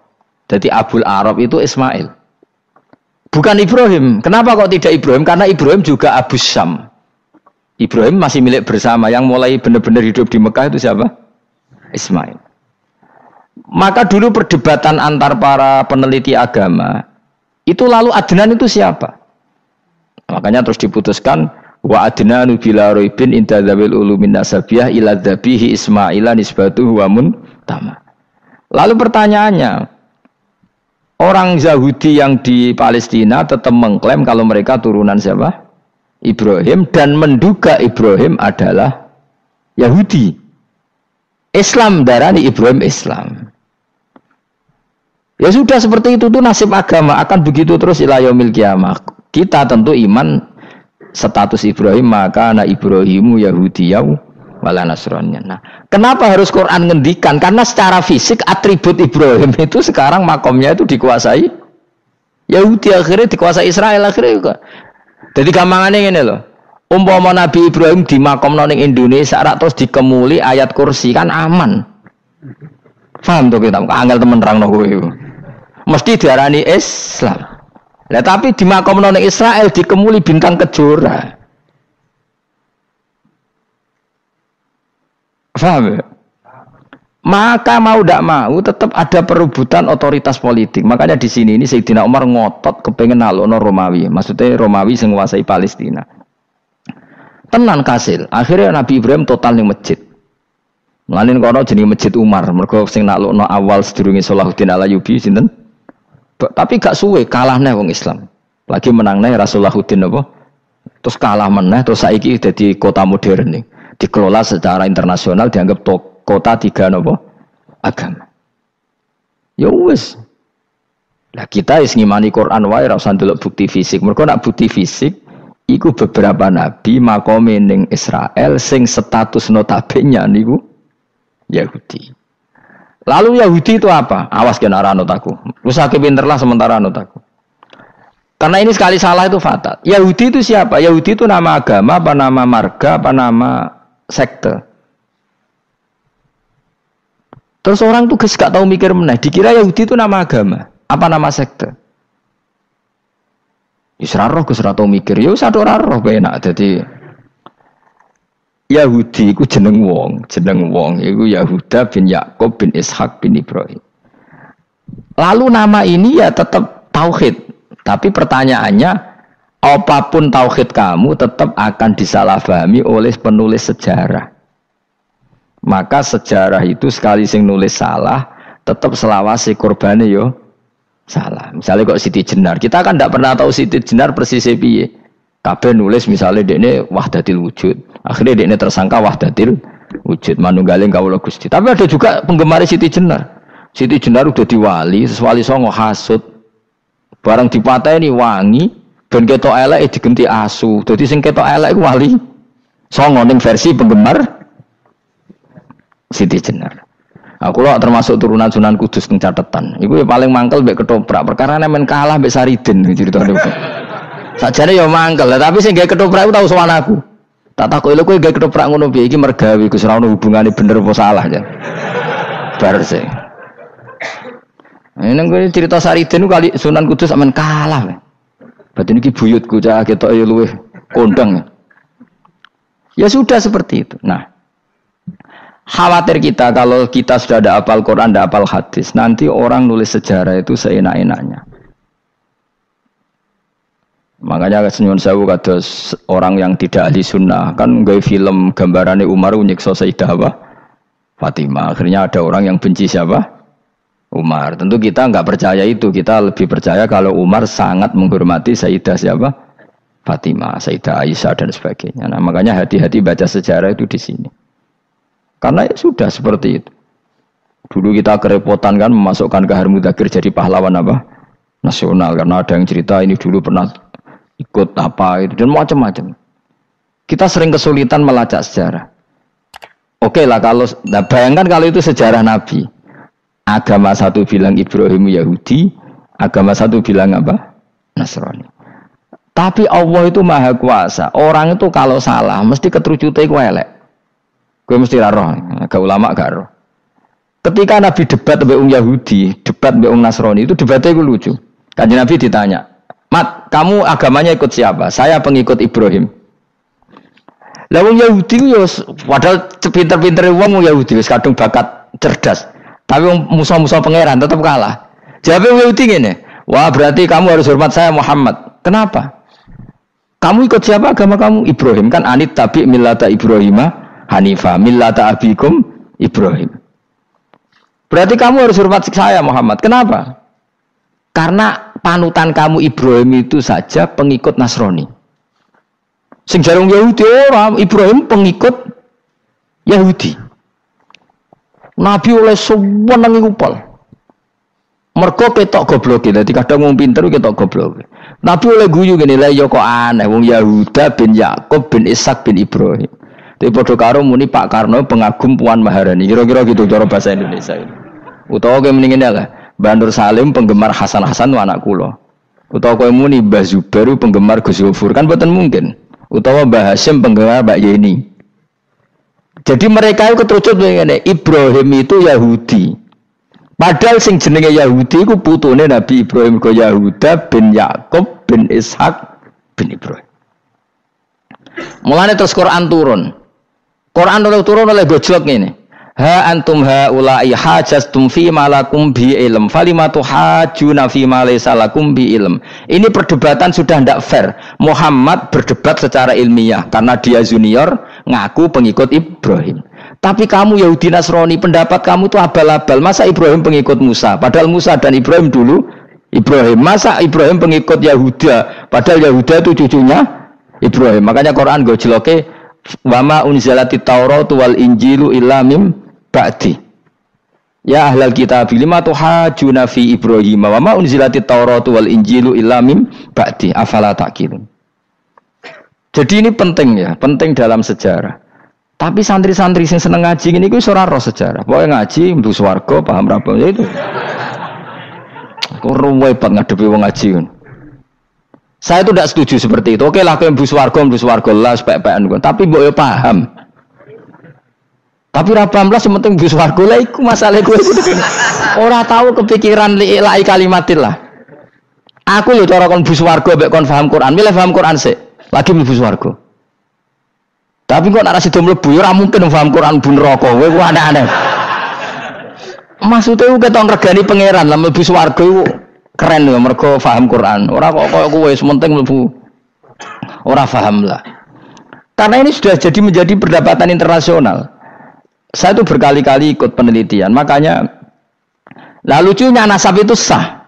Jadi Abul Arab itu Ismail. Bukan Ibrahim. Kenapa kok tidak Ibrahim? Karena Ibrahim juga Abu Syam. Ibrahim masih milik bersama. Yang mulai benar-benar hidup di Mekah itu siapa? Ismail. Maka dulu perdebatan antar para peneliti agama, itu lalu Adnan itu siapa? Makanya terus diputuskan, wa adnanu bila roibin inda dzawil ulumin nasabiyah ila dzabihi Ismaila nisbatuhu wa muntama. Lalu pertanyaannya, orang Yahudi yang di Palestina tetap mengklaim kalau mereka turunan siapa? Ibrahim, dan menduga Ibrahim adalah Yahudi. Islam darani Ibrahim Islam. Ya sudah seperti itu tuh nasib agama akan begitu terus ila yaumil qiyamah. Kita tentu iman status Ibrahim, maka anak Ibrahimu Yahudiyau wala Nasraniyah. Nah, kenapa harus Quran ngendikan? Karena secara fisik atribut Ibrahim itu sekarang makomnya itu dikuasai Yahudi, akhirnya dikuasai Israel akhirnya juga. Jadi gampangannya ini loh. Umpama Nabi Ibrahim di makom ning Indonesia terus dikemuli ayat kursi kan aman. Paham tuh kita? Angel temen terang kowe iku. Mesti diarani Islam. Lah tapi di makom ning Israel dikemuli bintang kejora. Paham ya? Maka mau tidak mau tetap ada perebutan otoritas politik. Makanya di sini ini Sayyidina Umar ngotot kepengen nalokno Romawi. Maksudnya Romawi sing nguasai Palestina. Tenan kasil. Akhirnya Nabi Ibrahim total ning masjid. Mlanin kono jenenge Masjid Umar. Mergo sing naklukno awal sedurunge Salahuddin Al-Ayyubi sinten? Tapi gak suwe kalah neh wong Islam. Lagi menang neh Rasulullahuddin apa? Terus kalah meneh terus saiki dadi kota modern nih. Dikelola secara internasional dianggap kota tiga nopo agama. Ya wis. Lah kita wis ngimani Quran wae ora usah ndelok bukti fisik. Mergo nak bukti fisik iku beberapa nabi makome ning Israel sing status notabene niku Yahudi. Lalu Yahudi itu apa? Awas kena anut aku. Wis akeh pinter lah sementara anut aku. Karena ini sekali salah itu fatal. Yahudi itu siapa? Yahudi itu nama agama, apa nama marga, apa nama sekte. Terus orang tuh gak tahu mikir meneh, dikira Yahudi itu nama agama, apa nama sekte. Isra roh Gus ra tau mikir, ya wis ora roh enak. Dadi Yahudi iku jeneng wong iku Yahuda bin Yakub bin Ishak bin Ibrahim. Lalu nama ini ya tetap tauhid. Tapi pertanyaannya, apapun tauhid kamu tetap akan disalahpahami oleh penulis sejarah. Maka sejarah itu sekali sing nulis salah, tetap selawase korbane yo salah. Misalnya kok Siti Jenar, kita kan tidak pernah tahu Siti Jenar persis piye. Kabeh nulis misalnya dekne wahdatil wujud. Akhirnya dekne tersangka wahdatil wujud manunggaling kawula Gusti. Tapi ada juga penggemar Siti Jenar. Siti Jenar udah diwali, wali songo hasud. Barang dipateni wangi, ben ketok elek digenti asu. Dadi sing ketok elek iku wali songo ning versi penggemar Siti Jenar. Aku lho termasuk turunan Sunan Kudus ning catetan. Iku ya paling mangkel mbek ketoprak. Perkara men kalah mbek Saridin ceritane. Sakjane ya mangkel, tapi sing gawe ketoprak iku tau sowan aku. Tak takoki lho kowe gawe ketoprak ngono piye iki mergawe Gus ora ono hubungane bener apa salah ya. Bar sih. Ini cerita Saridin kali Sunan Kudus aman kalah. Berarti ini buyutku cah ketok ya luweh kondang. Ya sudah seperti itu. Nah, khawatir kita kalau kita sudah ada hafal Quran, ada hafal hadis, nanti orang nulis sejarah itu seenak-enaknya. Makanya senyum sewu kados orang yang tidak ahli sunnah kan nggawe film gambarannya Umar nyiksa Sayyidah Fatimah. Akhirnya ada orang yang benci siapa? Umar. Tentu kita nggak percaya itu. Kita lebih percaya kalau Umar sangat menghormati Sayyidah siapa? Fatimah, Sayyidah Aisyah dan sebagainya. Nah, makanya hati-hati baca sejarah itu di sini. Karena ya sudah seperti itu. Dulu kita kerepotan kan memasukkan Kahar Mudzakkir jadi pahlawan apa? Nasional karena ada yang cerita ini dulu pernah ikut apa itu dan macam-macam. Kita sering kesulitan melacak sejarah. Oke lah kalau bayangkan kalau itu sejarah Nabi. Agama satu bilang Ibrahim Yahudi, agama satu bilang apa? Nasrani. Tapi Allah itu maha kuasa. Orang itu kalau salah mesti keterucute iku elek. Kowe mesti ra roh, agak ulama gak roh. Ketika Nabi debat mbek Yahudi, debat mbek Nasrani itu debatnya iku lucu. Kanjeng Nabi ditanya, "Mat, kamu agamanya ikut siapa?" "Saya pengikut Ibrahim." Lah wong Yahudi ku yo padahal pinter-pintere wong Yahudi wis kadung bakat cerdas. Tapi musuh-musuh pangeran tetap kalah. Jawabnya Yahudi gini, wah berarti kamu harus hormat saya Muhammad. Kenapa? Kamu ikut siapa agama kamu? Ibrahim kan anit tabi millata Ibrahimah Hanifah millata abikum Ibrahim. Berarti kamu harus hormat saya Muhammad. Kenapa? Karena panutan kamu Ibrahim itu saja pengikut Nasrani. Sing jarung Yahudi orang Ibrahim pengikut Yahudi. Nabi oleh sewenang iku pol. Mergo ketok goblok dadi kadang wong pinter ketok goblok. Nabi oleh guyu ngene lha ya kok aneh wong Yahuda bin Yakub bin Ishak bin Ibrahim. Tapi padha karo muni Pak Karno pengagum Puan Maharani. Kira-kira gitu cara bahasa Indonesia itu. Utawa kowe muni ngene lah, Bandur Salim penggemar Hasan Hasan anak kula. Utawa kowe muni Mbah Zubair penggemar Gus Zufur kan boten mungkin. Utawa Mbah Hasyim penggemar Mbak Yeni. Jadi mereka itu keterucut begini, Ibrahim itu Yahudi. Padahal sing jenenge Yahudi itu putune Nabi Ibrahim ke Yahuda bin Yakub bin Ishak bin Ibrahim. Mulane terus Quran turun. Quran turun oleh gojlok ini. Ha antum haula'i hajastum fi ma lakum bi ilm falimatu hajuna fi ma laysa lakum bi ilm. Ini perdebatan sudah tidak fair. Muhammad berdebat secara ilmiah karena dia junior ngaku pengikut Ibrahim. Tapi kamu Yahudi Nasrani pendapat kamu itu abal-abal. Masa Ibrahim pengikut Musa? Padahal Musa dan Ibrahim dulu Ibrahim. Masa Ibrahim pengikut Yahuda? Padahal Yahuda itu cucunya Ibrahim. Makanya Quran gojloke wa ma unzilatit Tauratu wal Injilu illa mim ba'di. Ya ahlal kitab lima tuhajuna fi Ibrahim wa ma unzilatit Tauratu wal Injilu illa mim ba'di afala taqilun. Jadi ini penting ya, penting dalam sejarah. Tapi santri-santri yang seneng ngaji ini ku ora roh sejarah. Pokoke ngaji mlebu swarga paham ra apa itu. Kok ruwet banget ngadepi wong ngaji. Saya itu tidak setuju seperti itu. Oke lah, kau mlebu swarga lah sepek-pekan. Tapi mbok yo paham. Tapi ra paham lah sementing mlebu swarga lah iku masalah kowe. Ora tahu kepikiran li'ilai kalimatillah. Aku lho cara kon mlebu swarga mbek kon paham Quran. Milih paham Quran sik. Lagi mlebu swarga. Tapi kok nek ra sida mlebu ya ora mungkin paham Quran bu neraka. Kowe ku aneh-aneh. Maksudnya ku keton regani pangeran lah mlebu swarga iku keren lho mergo paham Quran. Ora kok koyo kowe sementing mlebu. Ora paham lah. Karena ini sudah jadi menjadi perdebatan internasional. Saya itu berkali-kali ikut penelitian, makanya lah lucunya nasab itu sah.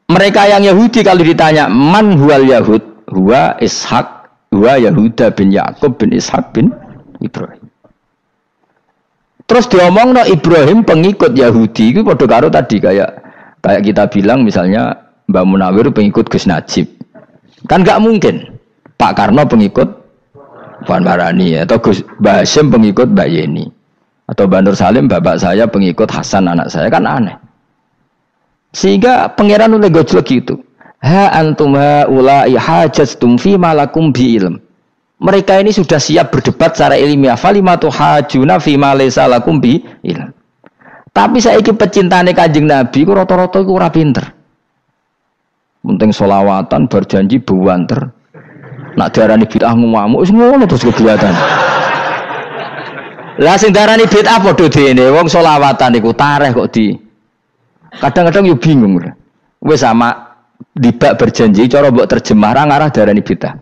Mereka yang Yahudi kalau ditanya man huwal Yahud, huwa Ishak, huwa Yahuda bin Yakub bin Ishak bin Ibrahim. Terus diomong no Ibrahim pengikut Yahudi itu padha karo tadi kayak kita bilang misalnya Mbak Munawir pengikut Gus Najib. Kan enggak mungkin. Pak Karno pengikut Puan Marani atau Gus Mbah Hasyim pengikut Mbak Yeni. Atau Mbak Nur Salim bapak saya pengikut Hasan anak saya, kan aneh. Sehingga pangeran oleh gojlek gitu. Ha antum haula'i hajastum fi malakum bi ilm. Mereka ini sudah siap berdebat secara ilmiah. Falimatu hajuna fi ma laysa lakum bi ilm. Tapi saiki pecintane Kanjeng Nabi ku rata-rata iku ora pinter. Penting selawatan berjanji buanter. Nak diarani bid'ah ngamuk wis ngono terus kegiatan. Lah sing darani bid'ah padha dene wong selawatan iku tareh kok di. Kadang-kadang yo bingung. Wis sama dibak berjanji cara mbok terjemah ra ngarah darani bid'ah.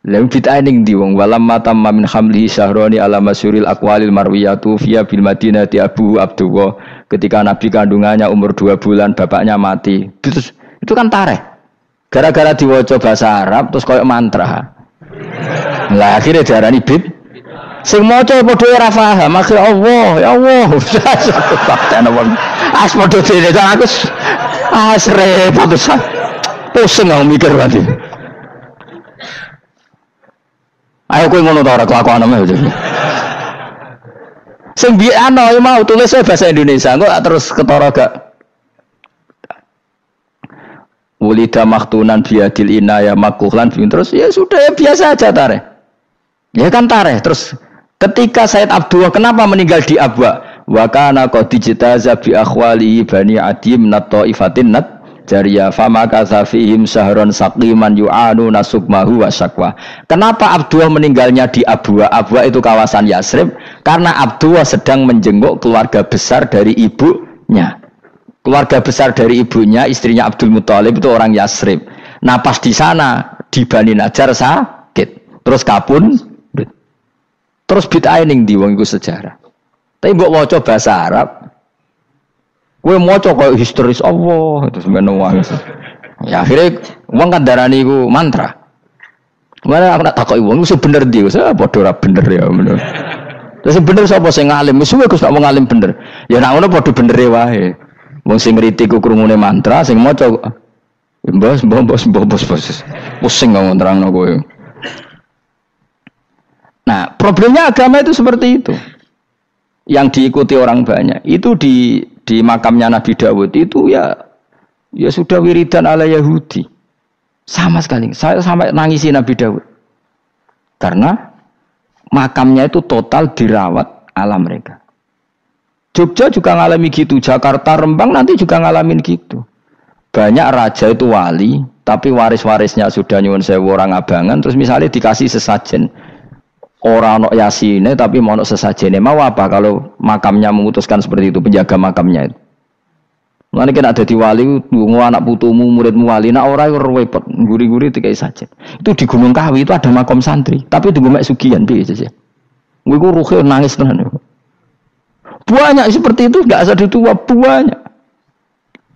Lah bid'ah ning ndi wong walam matam min hamlihi syahrani ala masyuril aqwalil marwiyatu fiya bil madinati Abu Abdullah ketika Nabi kandungannya umur 2 bulan bapaknya mati. Terus itu kan tareh. Gara-gara diwaca bahasa Arab terus koyo mantra. Lah akhirnya diarani bid. Sing maca padha ora paham, akhire Allah, ya Allah. As padha dene aku repot pusing aku mikir berarti. Ayo kowe ngono ta ora kelakuanmu aja. Sing biyen ana mau tulis bahasa Indonesia, kok terus ketara gak. Wulida maktunan biadil inaya makuhlan terus ya sudah ya biasa aja tareh. Ya kan tareh terus ketika Said Abdullah kenapa meninggal di Abwa? Wa kana qad dijtaza bi akhwali bani adim nat taifatin nat jariyah fama kasafihim sahron saqiman yu'anu nasukmahu wa syakwa. Kenapa Abdullah meninggalnya di Abwa? Abwa itu kawasan Yasrib karena Abdullah sedang menjenguk keluarga besar dari ibunya. Keluarga besar dari ibunya, istrinya Abdul Muthalib itu orang Yasrib. Nah pas di sana di Bani Najjar sakit, terus kapun, terus bid'ah ning ndi wong iku sejarah. Tapi mbok waca bahasa Arab, kowe maca koyo historis Allah terus meno wae. Ya akhirnya wong kan darani iku mantra. Mana aku nak takoki wong iku bener ndi, saya padha ora bener ya bener. Terus bener sapa sing ngalim? Wis Gus tak mau ngalim bener. Ya nek ngono padha benere wae. Wong sing ngritik ku krungune mantra, sing maca bos. Pusing ngomong terangno kowe. Nah, problemnya agama itu seperti itu. Yang diikuti orang banyak. Itu di makamnya Nabi Dawud itu ya sudah wiridan ala Yahudi. Sama sekali. Saya sampai nangisi Nabi Dawud. Karena makamnya itu total dirawat ala mereka. Jogja juga ngalami gitu, Jakarta, Rembang nanti juga ngalamin gitu. Banyak raja itu wali, tapi waris-warisnya sudah nyuwun sewu orang abangan, terus misalnya dikasih sesajen. Orang ono yasine tapi mau ono sesajene. Mau apa kalau makamnya memutuskan seperti itu, penjaga makamnya itu. Mulane kena dadi wali nggo anak putumu, muridmu wali, nek ora repot, guri-guri dikai sajen. Itu di Gunung Kawi itu ada makam santri, tapi tunggu mek sugihan piye sih. Kowe iku ruhe nangis tenan. Banyak seperti itu, enggak ada tua banyak.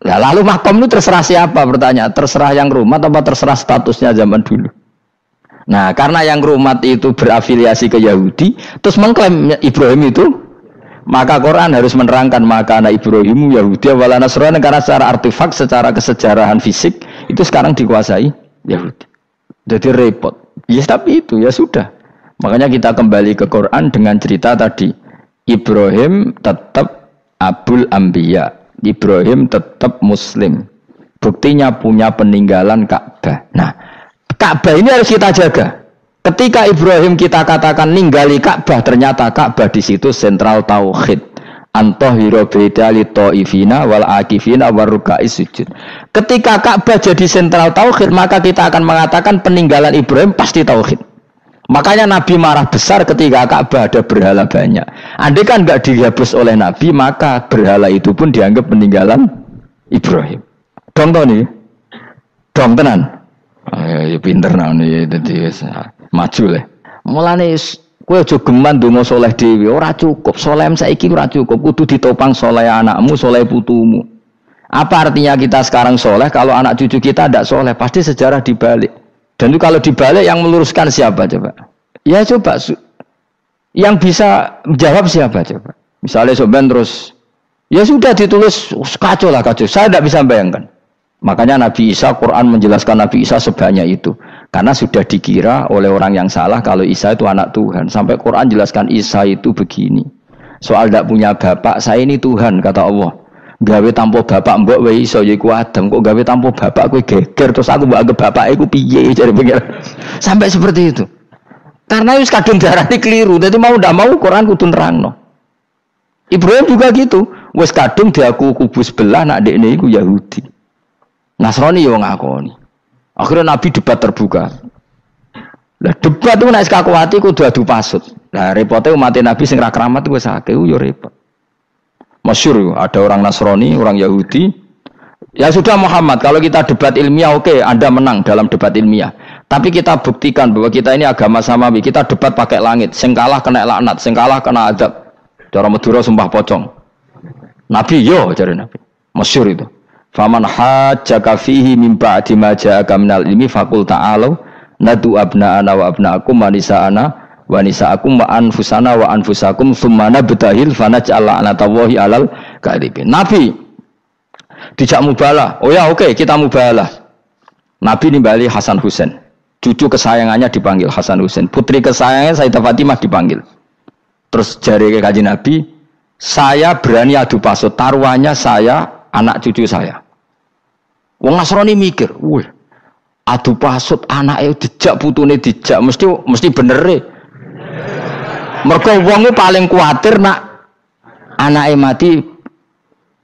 Nah, lalu makam itu terserah siapa pertanyaan? Terserah yang rumat apa terserah statusnya zaman dulu? Nah, karena yang rumat itu berafiliasi ke Yahudi, terus mengklaim Ibrahim itu, maka Quran harus menerangkan maka anak Ibrahim Yahudi wala Nasrani karena secara artefak, secara kesejarahan fisik itu sekarang dikuasai Yahudi. Jadi repot. Ya tapi itu ya sudah. Makanya kita kembali ke Quran dengan cerita tadi. Ibrahim tetap Abul Anbiya. Ibrahim tetap Muslim. Buktinya punya peninggalan Ka'bah. Nah, Ka'bah ini harus kita jaga. Ketika Ibrahim kita katakan ninggali Ka'bah, ternyata Ka'bah di situ sentral tauhid. Antahira bidali ta'ifina wal akifina waruka'is sujud. Ketika Ka'bah jadi sentral tauhid, maka kita akan mengatakan peninggalan Ibrahim pasti tauhid. Makanya Nabi marah besar ketika Ka'bah ada berhala banyak. Andai kan nggak dihapus oleh Nabi, maka berhala itu pun dianggap peninggalan Ibrahim. Dong tau nih, dong tenan. Ya pinter nih, jadi maju lah. Mulane kowe aja geman donga saleh dhewe, ora cukup. Saleh saiki ora cukup, kudu ditopang saleh anakmu, saleh putumu. Apa artinya kita sekarang saleh kalau anak cucu kita tidak saleh? Pasti sejarah dibalik. Dan itu kalau dibalik yang meluruskan siapa coba? Ya coba yang bisa menjawab siapa coba? Misalnya Soban terus ya sudah ditulis kacau lah kacau. Saya tidak bisa bayangkan. Makanya Nabi Isa, Quran menjelaskan Nabi Isa sebanyak itu. Karena sudah dikira oleh orang yang salah kalau Isa itu anak Tuhan. Sampai Quran jelaskan Isa itu begini. Soal tidak punya bapak, saya ini Tuhan kata Allah. Gawe tanpa bapak mbok wae iso yaiku Adam, kok gawe tanpa bapak kowe geger terus aku mbok anggap bapak iku piye jare pikir. Sampai seperti itu. Karena wis kadung darane keliru, dadi mau ndak mau Quran kudu nerangno. Ibrahim juga gitu, wis kadung diaku kubu sebelah nak dekne iku Yahudi. Nasrani yo ngakoni. Akhirnya Nabi debat terbuka. Lah debat itu nek kaku ati kudu adu pasut. Lah repote umat Nabi sing ra keramat wis akeh yo repot. Masyhur ada orang Nasrani, orang Yahudi. Ya sudah Muhammad, kalau kita debat ilmiah oke, Anda menang dalam debat ilmiah. Tapi kita buktikan bahwa kita ini agama samawi. Kita debat pakai langit, sing kalah kena laknat, sing kalah kena adab. Cara Madura sumpah pocong. Nabi yo jare Nabi. Masyhur itu. Faman hajjaka fihi min ba'di ma ja'aka minal ilmi faqul ta'alu nadu abna'ana wa abna'akum wa nisa'ana wa nisa'akum wa anfusana wa anfusakum thumma nabtahil fanaj'al la'natallahi 'alal kadhibin. Nabi dijak mubalah. Oh ya oke, kita mubalah. Nabi nimbali Hasan Husain. Cucu kesayangannya dipanggil Hasan Husain. Putri kesayangannya Sayyidah Fatimah dipanggil. Terus jari ke Kanjeng Nabi, saya berani adu pasut, taruhannya saya, anak cucu saya. Wong Nasrani mikir, wih, adu pasut anaknya dijak putune dijak, mesti bener deh. Mergo wong paling kuatir nak anake mati,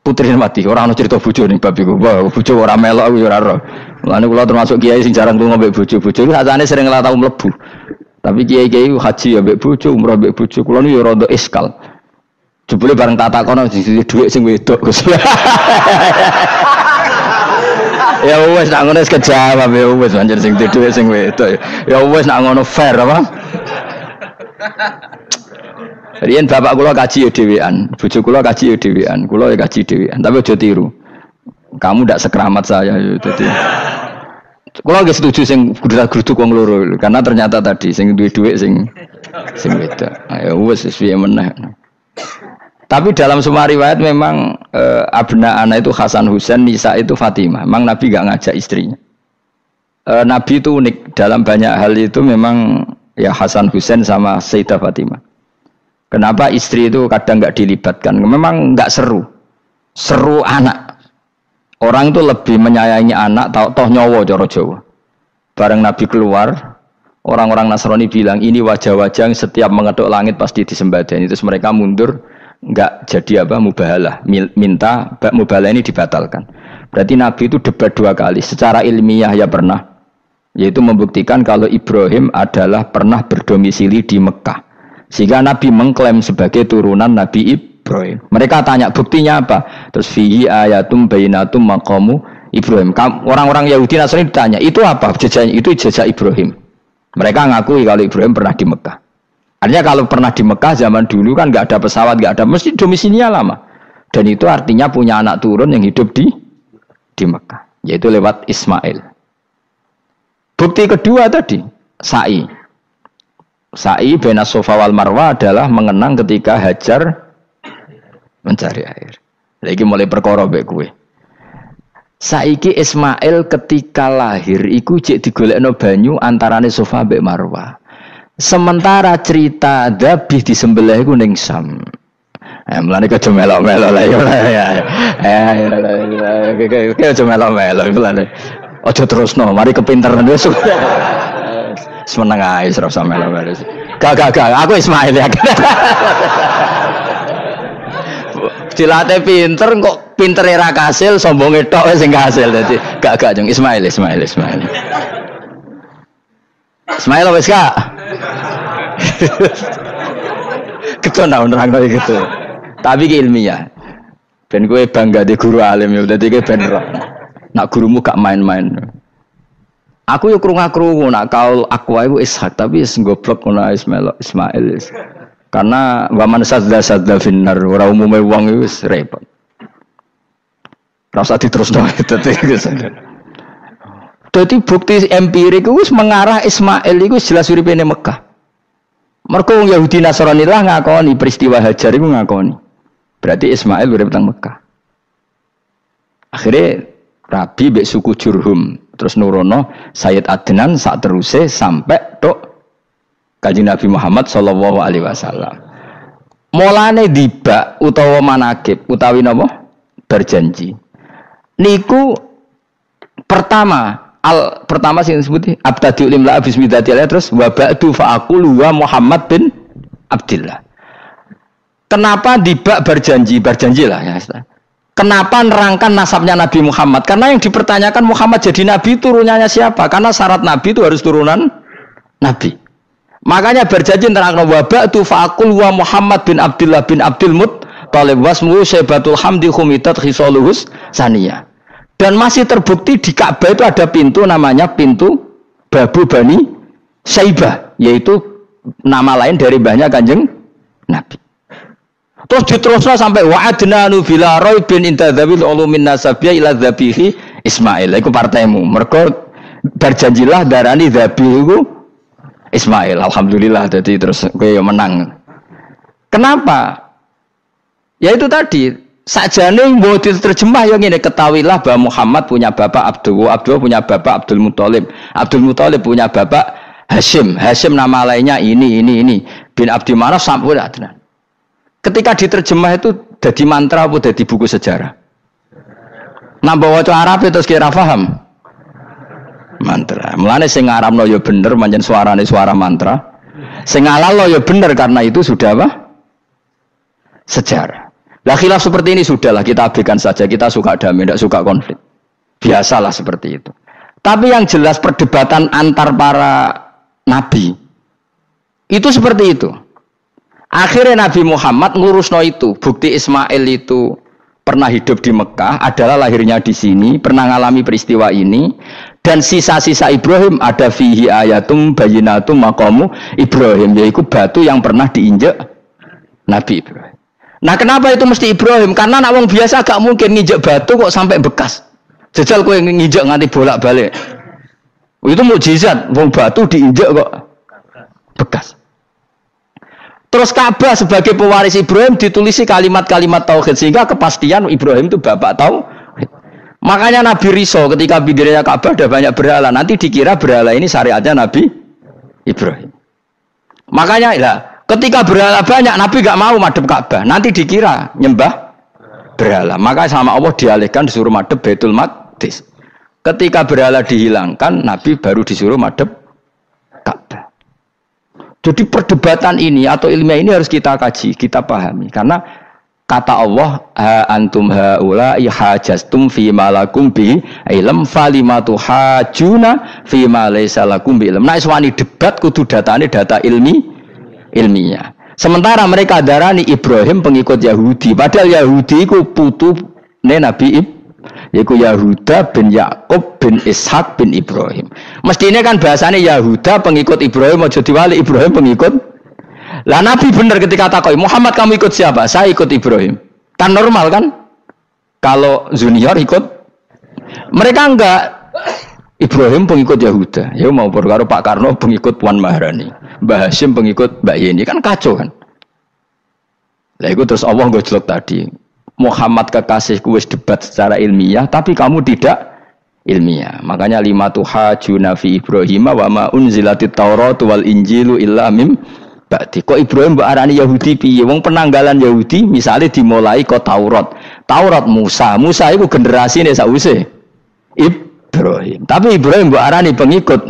putrine mati. Ora ana cerita bojo ning bab iku. Wah, bojo ora melok aku ora ora. Mulane kula termasuk kiai sing jarang lunga mbek bojo. Bojo iki sakjane sering ora tau mlebu. Tapi kiai-kiai haji ya mbek bojo, umrah mbek bojo. Kula niku ya rada iskal. Jebule bareng tak takono sing dhuwit sing wedok Gus. Ya wis nak ngono wis kejawab ya wis anjir sing dhuwit sing wedok. Ya wis nak ngono fair apa? Riyen bapak kula kaji ya dhewean, bojo kula kaji ya dhewean, kula ya kaji dhewean, tapi aja tiru. Kamu ndak sekeramat saya ya dadi. Kula nggih setuju sing grudak-gruduk wong loro karena ternyata tadi sing duwe dhuwit sing wedok. Ya wis piye meneh. Tapi dalam semua riwayat memang abna'ana itu Hasan Husain, Nisa itu Fatimah. Memang Nabi enggak ngajak istrinya. Nabi itu unik dalam banyak hal itu memang ya Hasan Husain sama Sayyidah Fatimah. Kenapa istri itu kadang nggak dilibatkan? Memang nggak seru, seru anak. Orang itu lebih menyayangi anak, toh nyawa cara Jawa. Bareng Nabi keluar, orang-orang Nasrani bilang ini wajah-wajah yang setiap mengetuk langit pasti disembadani. Terus mereka mundur, nggak jadi apa mubahalah, minta mubahalah ini dibatalkan. Berarti Nabi itu debat 2 kali. Secara ilmiah ya pernah, yaitu membuktikan kalau Ibrahim adalah pernah berdomisili di Mekah. Sehingga Nabi mengklaim sebagai turunan Nabi Ibrahim. Mereka tanya buktinya apa? Terus fihi ayatum bainatum maqamu Ibrahim. Orang-orang Yahudi Nasrani ditanya, itu apa? Jejaknya itu jejak Ibrahim. Mereka ngakui kalau Ibrahim pernah di Mekah. Artinya kalau pernah di Mekah zaman dulu kan nggak ada pesawat, nggak ada, mesti domisilinya lama. Dan itu artinya punya anak turun yang hidup di Mekah, yaitu lewat Ismail. Bukti kedua tadi, sa'i. Sa'i baina Safa wal Marwah adalah mengenang ketika Hajar mencari air. Lagi mulai perkara mbek kowe. Saiki Ismail ketika lahir iku jek digolekno banyu antarane Safa mbek Marwah. Sementara cerita dzabih disembelih iku ning Sam. Mulane kok aja melok-melok lah ya. Kok aja melok-melok mulane. Aja terusno, mari kepinteran wis. Semeneng ae ora usah melok-melok. Gak, aku Ismail ya. Dilate pinter kok pintere ra kasil, sombonge tok wis sing kasil dadi gak jeng Ismail. Ismail wis gak. Ketona nerangno gitu. Tapi ki ilmiah. Ben kowe bangga di guru alim ya dadi kowe ben roh. Nak gurumu gak main-main. Aku yo krungu-krungu nak kaul aku iku Ishak tapi wis goblok ngono Ismail. Karena waman sadda finnar ora umume wong iku wis repot. Ora usah diterusno dadi bukti empirik wis mengarah Ismail iku jelas uripe ning Mekah. Mergo wong Yahudi Nasrani lah ngakoni peristiwa Hajar iku ngakoni. Berarti Ismail urip teng Mekah. Akhirnya Rabi mbek suku Jurhum terus nurono Sayyid Adnan sak teruse sampai tok Kanjeng Nabi Muhammad sallallahu alaihi wasallam. Mulane dibak utawa manakib utawi napa? Berjanji. Niku pertama sing disebut abtadi limla bismillah terus wa ba'du fa aqulu wa Muhammad bin Abdullah. Kenapa dibak berjanji lah ya. Kenapa nerangkan nasabnya Nabi Muhammad? Karena yang dipertanyakan Muhammad jadi Nabi turunannya siapa? Karena syarat Nabi itu harus turunan Nabi. Makanya berjanji nerangkan wa ba'du fa aqulu wa Muhammad bin Abdullah bin Abdul Muttalib wasmu Syaibatul Hamdi khumitat khisaluhus saniyah. Dan masih terbukti di Ka'bah itu ada pintu namanya pintu Babu Bani Syaibah, yaitu nama lain dari mbahnya Kanjeng Nabi. Terus diterusnya sampai wa'adnanu bila raibin intadzabil ulumin nasabiyah ila dzabihi Ismail. Iku partaimu. Mergo berjanjilah darani dzabihu Ismail. Alhamdulillah jadi terus kowe menang. Kenapa? Ya itu tadi sakjane mbok diterjemah yang ngene ketahuilah bahwa Muhammad punya bapak Abdullah punya bapak Abdul Muthalib punya bapak Hashim nama lainnya ini bin Abdi Manaf sampai Adnan. Ketika diterjemah itu jadi mantra apa jadi buku sejarah? Nambah waca Arab terus kira paham? Mantra. Mulane sing ngaramno ya bener pancen suarane suara mantra. Sing ngalalno ya bener karena itu sudah apa? Sejarah. Lah khilaf seperti ini sudahlah kita abaikan saja, kita suka damai, tidak suka konflik. Biasalah seperti itu. Tapi yang jelas perdebatan antar para nabi itu seperti itu. Akhirnya Nabi Muhammad ngurusno itu. Bukti Ismail itu pernah hidup di Mekah, adalah lahirnya di sini, pernah ngalami peristiwa ini. Dan sisa-sisa Ibrahim ada fihi ayatum bayinatum maqamu Ibrahim, yaitu batu yang pernah diinjak Nabi Ibrahim. Nah kenapa itu mesti Ibrahim? Karena nak wong biasa gak mungkin nginjek batu kok sampai bekas. Jajal kowe nginjek nganti bolak-balik. Itu mukjizat, wong batu diinjek kok bekas. Terus Ka'bah sebagai pewaris Ibrahim ditulisi kalimat-kalimat tauhid sehingga kepastian Ibrahim itu bapak tauhid. Makanya Nabi Riso ketika bidirinya Ka'bah ada banyak berhala, nanti dikira berhala ini syariatnya Nabi Ibrahim. Makanya lah ketika berhala banyak, Nabi gak mau madhep Ka'bah. Nanti dikira nyembah berhala. Maka sama Allah dialihkan disuruh madhep Baitul Maqdis. Ketika berhala dihilangkan, Nabi baru disuruh madhep Ka'bah. Jadi perdebatan ini atau ilmiah ini harus kita kaji, kita pahami. Karena kata Allah, ha antum haula ihajastum fi malakum bi ilm falimatu hajuna fi ma laysa lakum bi ilm. Nah, iswani debat kudu datane data ilmiah. Sementara mereka darani Ibrahim pengikut Yahudi, padahal Yahudi iku putune Nabi Ibrahim, yaitu Yahuda bin Yakub bin Ishak bin Ibrahim. Mestinya kan bahasanya Yahuda pengikut Ibrahim, aja diwali Ibrahim pengikut. Lah Nabi benar ketika takoi, Muhammad kamu ikut siapa? Saya ikut Ibrahim. Kan normal kan? Kalau junior ikut, mereka enggak. Ibrahim pengikut Yahuda, ya mau berkaro Pak Karno pengikut Puan Maharani, Mbah Hashim pengikut Mbak Yeni, kan kacau kan? Lah itu terus Allah ngejlok tadi, Muhammad kekasihku wis debat secara ilmiah, tapi kamu tidak ilmiah. Makanya lima tuhajuna fi Ibrahim wa ma unzilatit Taurat wal Injilu illa mim Bakti. Kok Ibrahim mbok arani Yahudi piye? Wong penanggalan Yahudi misalnya dimulai kok Taurat. Taurat Musa. Musa itu generasine sakwise Ibrahim. Tapi Ibrahim mbok arani pengikut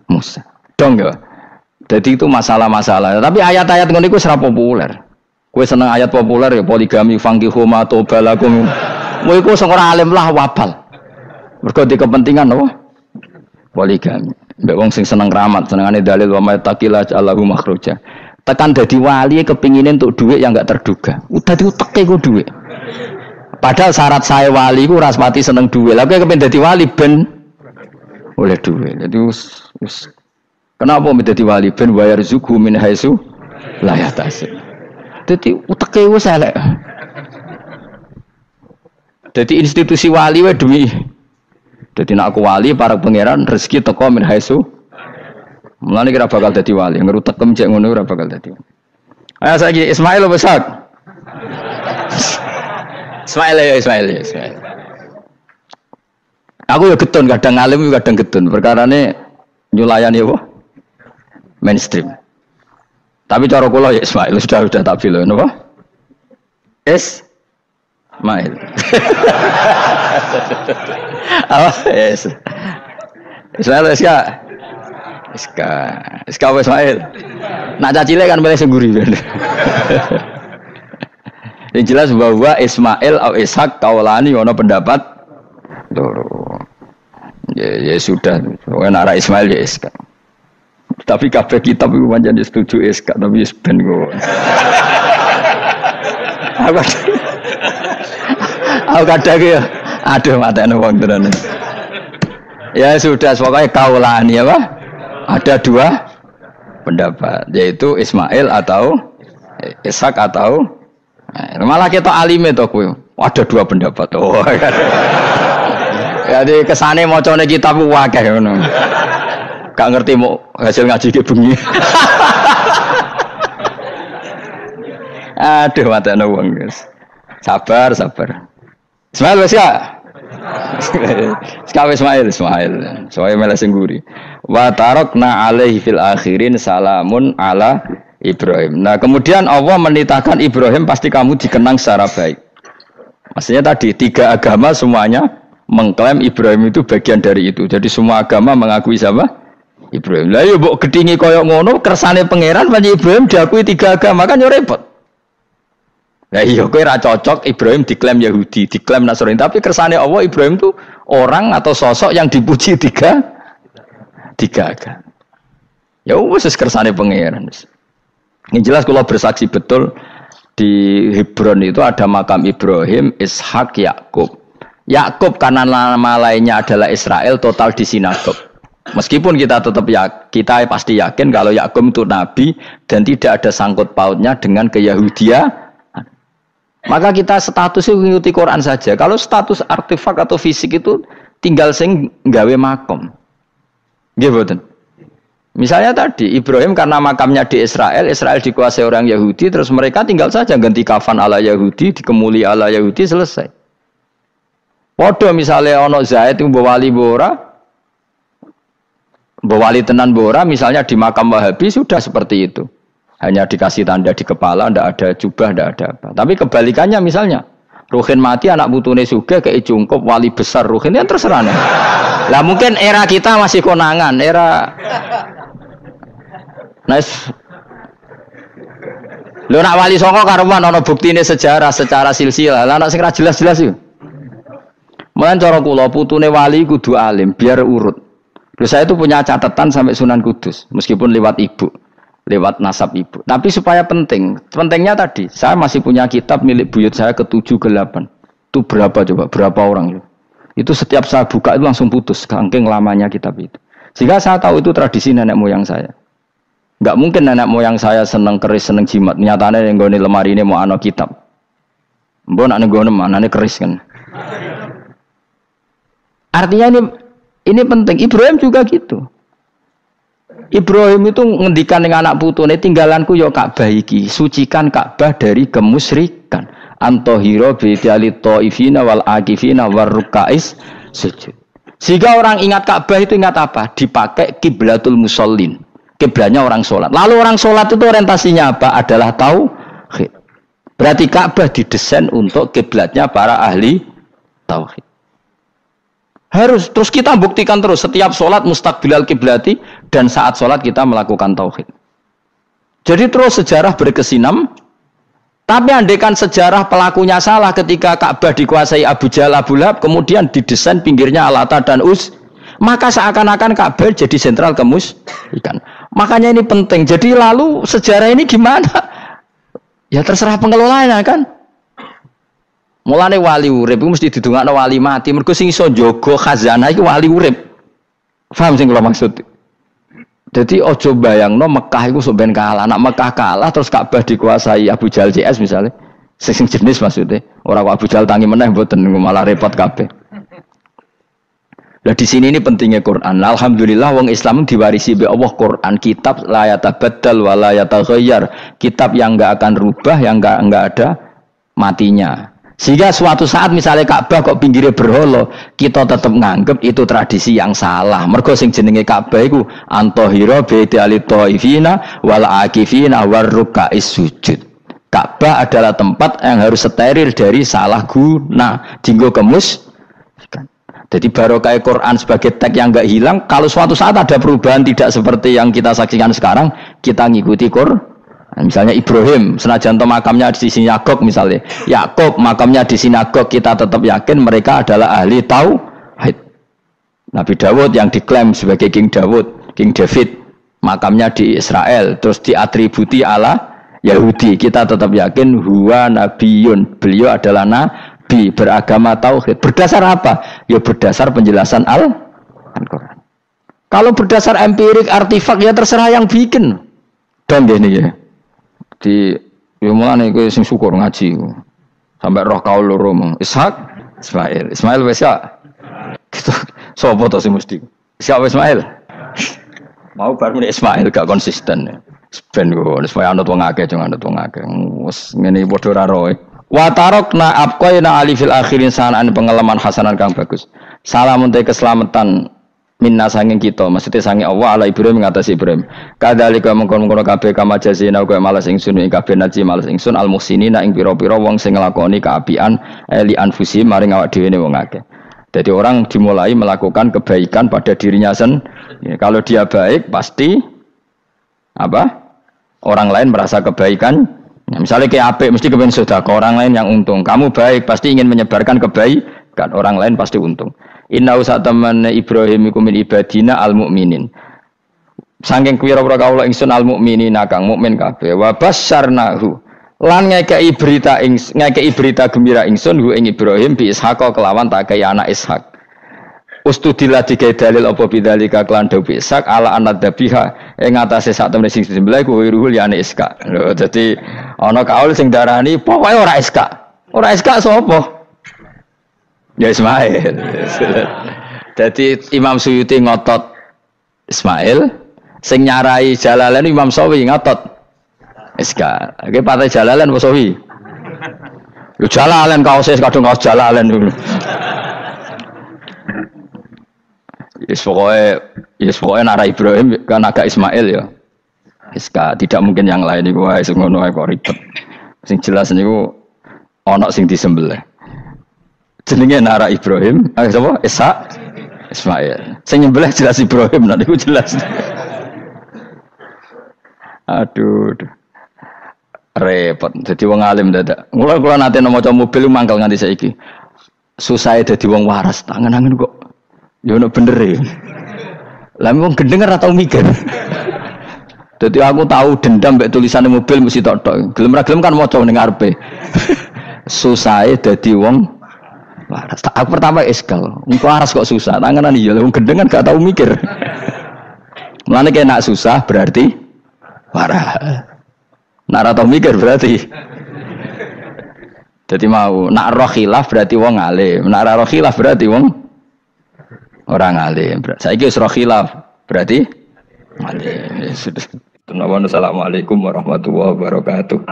Musa. Dong ya. Jadi itu masalah-masalah. Tapi ayat-ayat ngono iku ora populer. Kowe seneng ayat populer ya poligami fankihu ma tobalakum. Kowe iku sing ora alim lah wabal. Mergo di kepentingan apa? Poligami. Mbak wong sing seneng keramat, senengane dalil wa mattaqila Allahu makhraja. Tekan dadi wali kepingine untuk duit yang enggak terduga. Udah diuteke ku duit. Padahal syarat saya wali ku ora pati seneng duit. Lah kowe kepen dadi wali ben oleh duit. Jadi kenapa menjadi wali ben bayar zuku min haitsu la yahtasib. Dadi uteke wis elek. Dadi institusi wali wae duit. Jadi nak aku wali para pangeran rezeki teko min haitsu. Mulane kira bakal dadi wali, ngerutekem cek ngono ora bakal dadi. Ayo saiki Ismail besar. Ismail. Aku ya getun kadang alim kadang getun. Perkarane nyulayani apa? Mainstream. Tapi cara kula ya Ismail sudah tak bilang napa? Ismail. Apa? Yes. Ismail Iska Ismail. Nak cacile kan milih sengguri ben. Yang jelas bahwa Ismail atau Ishak kaulani ono pendapat loro. Ya sudah, pokoknya arah Ismail ya Ishak. Tapi kabeh kitab iku pancen setuju Ishak tapi wis ben kok. Aku kadang ya aduh matane wong tenan. Ya sudah pokoknya kaulani apa? Ada dua pendapat yaitu Ismail atau Ishak atau malah kita alime to kowe. Ada dua pendapat. Oh. Jadi kesane macane kitab akeh ngono. Gak ngerti mau hasil ngaji ke bengi. Aduh matane wong guys. Sabar. Ismail wis ya. Sekawe Ismail. Soale mele sengguri. Wa tarakna alaihi fil akhirin salamun ala Ibrahim. Nah, kemudian Allah menitahkan Ibrahim pasti kamu dikenang secara baik. Maksudnya tadi tiga agama semuanya mengklaim Ibrahim itu bagian dari itu. Jadi semua agama mengakui siapa? Ibrahim. Lah yo mbok gedhingi kaya ngono kersane pangeran panjenengan Ibrahim diakui tiga agama kan yo repot. Lah iya kowe ora cocok Ibrahim diklaim Yahudi, diklaim Nasrani, tapi kersane Allah Ibrahim itu orang atau sosok yang dipuji tiga agama. Ya wis kersane pangeran. Yang jelas kalau bersaksi betul di Hebron itu ada makam Ibrahim, Ishak, Yakub. Yakub karena nama lainnya adalah Israel total di sinagog. Meskipun kita tetap kita pasti yakin kalau Yakub itu nabi dan tidak ada sangkut pautnya dengan keyahudian. Maka kita statusnya mengikuti Quran saja. Kalau status artefak atau fisik itu tinggal sing gawe makom. Nggih mboten. Misalnya tadi Ibrahim karena makamnya di Israel dikuasai orang Yahudi, terus mereka tinggal saja ganti kafan ala Yahudi, dikemuli ala Yahudi, selesai. Padha misalnya ono Zaid mbok wali tenan bora, misalnya di makam Wahabi sudah seperti itu. Hanya dikasih tanda di kepala, ndak ada jubah, ndak ada apa. Tapi kebalikannya misalnya, Ruhin mati anak putune sugih kei cungkup wali besar Ruhin ya terserah nih. Lah mungkin era kita masih konangan, era nice. Lho nak wali songo karuan ana buktine sejarah secara silsilah. Lah nak sing ra jelas-jelas yo. Mulan cara kula putune wali kudu alim biar urut. Lho saya itu punya catatan sampai Sunan Kudus meskipun lewat ibu. Lewat nasab ibu. Tapi supaya pentingnya tadi, saya masih punya kitab milik buyut saya ke-7 ke-8. Itu berapa coba? Berapa orang itu? Itu setiap saya buka itu langsung putus, saking lamanya kitab itu. Sehingga saya tahu itu tradisi nenek moyang saya. Enggak mungkin nenek moyang saya seneng keris, seneng jimat. Nyatanya yang nggone lemari ini mau ana kitab. Mbok nek nggone manane keris kan. Artinya ini penting. Ibrahim juga gitu. Ibrahim itu ngendikan dengan anak putune tinggalanku ya Ka'bah iki, sucikan Ka'bah dari kemusyrikan. Antahira bi ta'ifina wal akifina war rukais sujud. Sehingga orang ingat Ka'bah itu ingat apa? Dipakai kiblatul musallin. kiblatnya orang sholat. Lalu orang sholat itu orientasinya apa? Adalah tauhid. Berarti Ka'bah didesain untuk kiblatnya para ahli tauhid. Harus terus kita buktikan terus setiap sholat mustaqbilal kiblati dan saat sholat kita melakukan tauhid. Jadi terus sejarah berkesinam. Tapi andaikan sejarah pelakunya salah ketika Ka'bah dikuasai Abu Jahal, Abu Lahab, kemudian didesain pinggirnya Al-Lata dan maka seakan-akan Ka'bah jadi sentral kemusyrikan. Makanya ini penting. Jadi lalu sejarah ini gimana? Ya terserah pengelolanya kan. Mulane wali urip iku mesti didongakno wali mati. Mergo sing iso njaga khazanah iki wali urip. Paham sing kula maksud? Jadi ojo bayangno Mekah itu sampean kalah. Nak Mekah kalah terus Ka'bah dikuasai Abu Jahal CS misalnya. Sing jenis maksudnya. Orang Abu Jahal tangi meneh mboten malah repot kabeh. Lah di sini ini pentingnya Quran. Alhamdulillah wong Islam diwarisi be Allah Quran, kitab la yatabaddal wa la yataghayyar. Kitab yang enggak akan rubah, yang enggak ada matinya. Sehingga suatu saat misalnya Ka'bah kok pinggirnya berhala, kita tetap nganggep itu tradisi yang salah. Mergo sing jenenge Ka'bah iku antahira bi'ali thaifina wal akifina war ruka'is sujud. Ka'bah adalah tempat yang harus steril dari salah guna, dinggo kemusyrikan. Jadi barokah Quran sebagai teks yang enggak hilang, kalau suatu saat ada perubahan tidak seperti yang kita saksikan sekarang, kita ngikuti Quran. Misalnya Ibrahim, senajan makamnya di sinagog misalnya, Yakub makamnya di sinagog, kita tetap yakin mereka adalah ahli tauhid. Nabi Dawud yang diklaim sebagai King David, makamnya di Israel, terus diatributi ala Yahudi, kita tetap yakin huwa nabiyun, beliau adalah nabi beragama tauhid. Berdasar apa? Ya berdasar penjelasan Al-Quran. Kalau berdasar empirik artifak ya terserah yang bikin. Dong gini ya. Di mulane kowe sing syukur ngaji sampai roh kaul loro Ishak Ismail wis ya gitu sapa to sing mesti Ishak Ismail mau bar muni Ismail gak konsisten ben kok supaya anut wong akeh jangan anut wong akeh wis ngene padha ora roe wa tarakna abqaina ali fil akhirin sanan pengalaman hasanan kang bagus salamun te keselamatan minna sanging kita maksudnya sanging Allah ala Ibrahim ngatasi Ibrahim kadzalika mengkon-mengkon kabeh kama jazina kaya malas ingsun ing kabeh naji malas ingsun al muhsinina ing pira-pira wong sing nglakoni kaapian li anfusi maring awak dhewe wong akeh. Jadi orang dimulai melakukan kebaikan pada dirinya sendiri. Kalau dia baik pasti apa? Orang lain merasa kebaikan. Ya, misalnya kayak apik mesti kepen sedekah, orang lain yang untung. Kamu baik pasti ingin menyebarkan kebaikan, orang lain pasti untung. Inna usatamanna Ibrahim iku min ibadina al-mu'minin. Saking pira-pira kawula ingsun al-mu'minina kang mukmin kabeh. Wa basyarnahu. Lan ngekeki berita gembira ingsun hu ing Ibrahim bi Ishaq kelawan tak kaya anak Ishaq. Ustudillah digawe dalil apa bidzalika kelan dawu Ishaq ala anadzabiha ing atase sak temene sing disembelih ku ruhul ya anak Ishaq. Lho dadi ana kaul sing darani pokoke ora Ishaq. Ora Ishaq sapa? Ya Ismail. Jadi Imam Suyuti ngotot Ismail, sing nyarai Jalalain Imam Sawi ngotot Iska. Oke partai Jalalain apa Sawi? Yo Jalalain kaose kadung kaos Jalalain dulu. Yes pokoknya nara Ibrahim kan agak Ismail ya. Iska tidak mungkin yang lain iku wae sing ngono ae kok ribet. Sing jelas niku ana sing disembelih. Jenenge nara Ibrahim, sapa? Ishaq, Ismail. Sing nyembelih jelas Ibrahim, nanti ku jelas. Aduh. Repot. Dadi wong alim dadak. Kula nate maca mobil mangkel nganti saiki. Susah dadi wong waras, tangan-tangan kok. Ya ono bener e. Lah wong gendeng ora tau mikir. Dadi aku tahu dendam mbek tulisane mobil mesti tok-tok. Gelem ra gelem kan maca ning ngarepe. Susah dadi wong waras. Aku pertama eskal. Waras kok susah. Tanganan iya. Wong gendeng kan gak tau mikir. Mulane kaya nak susah berarti waras. Nak ora tau mikir berarti. Jadi mau nak roh khilaf berarti wong alim. Nak ora roh khilaf berarti wong orang alim. Saiki wis roh khilaf berarti alim. Assalamualaikum warahmatullahi wabarakatuh.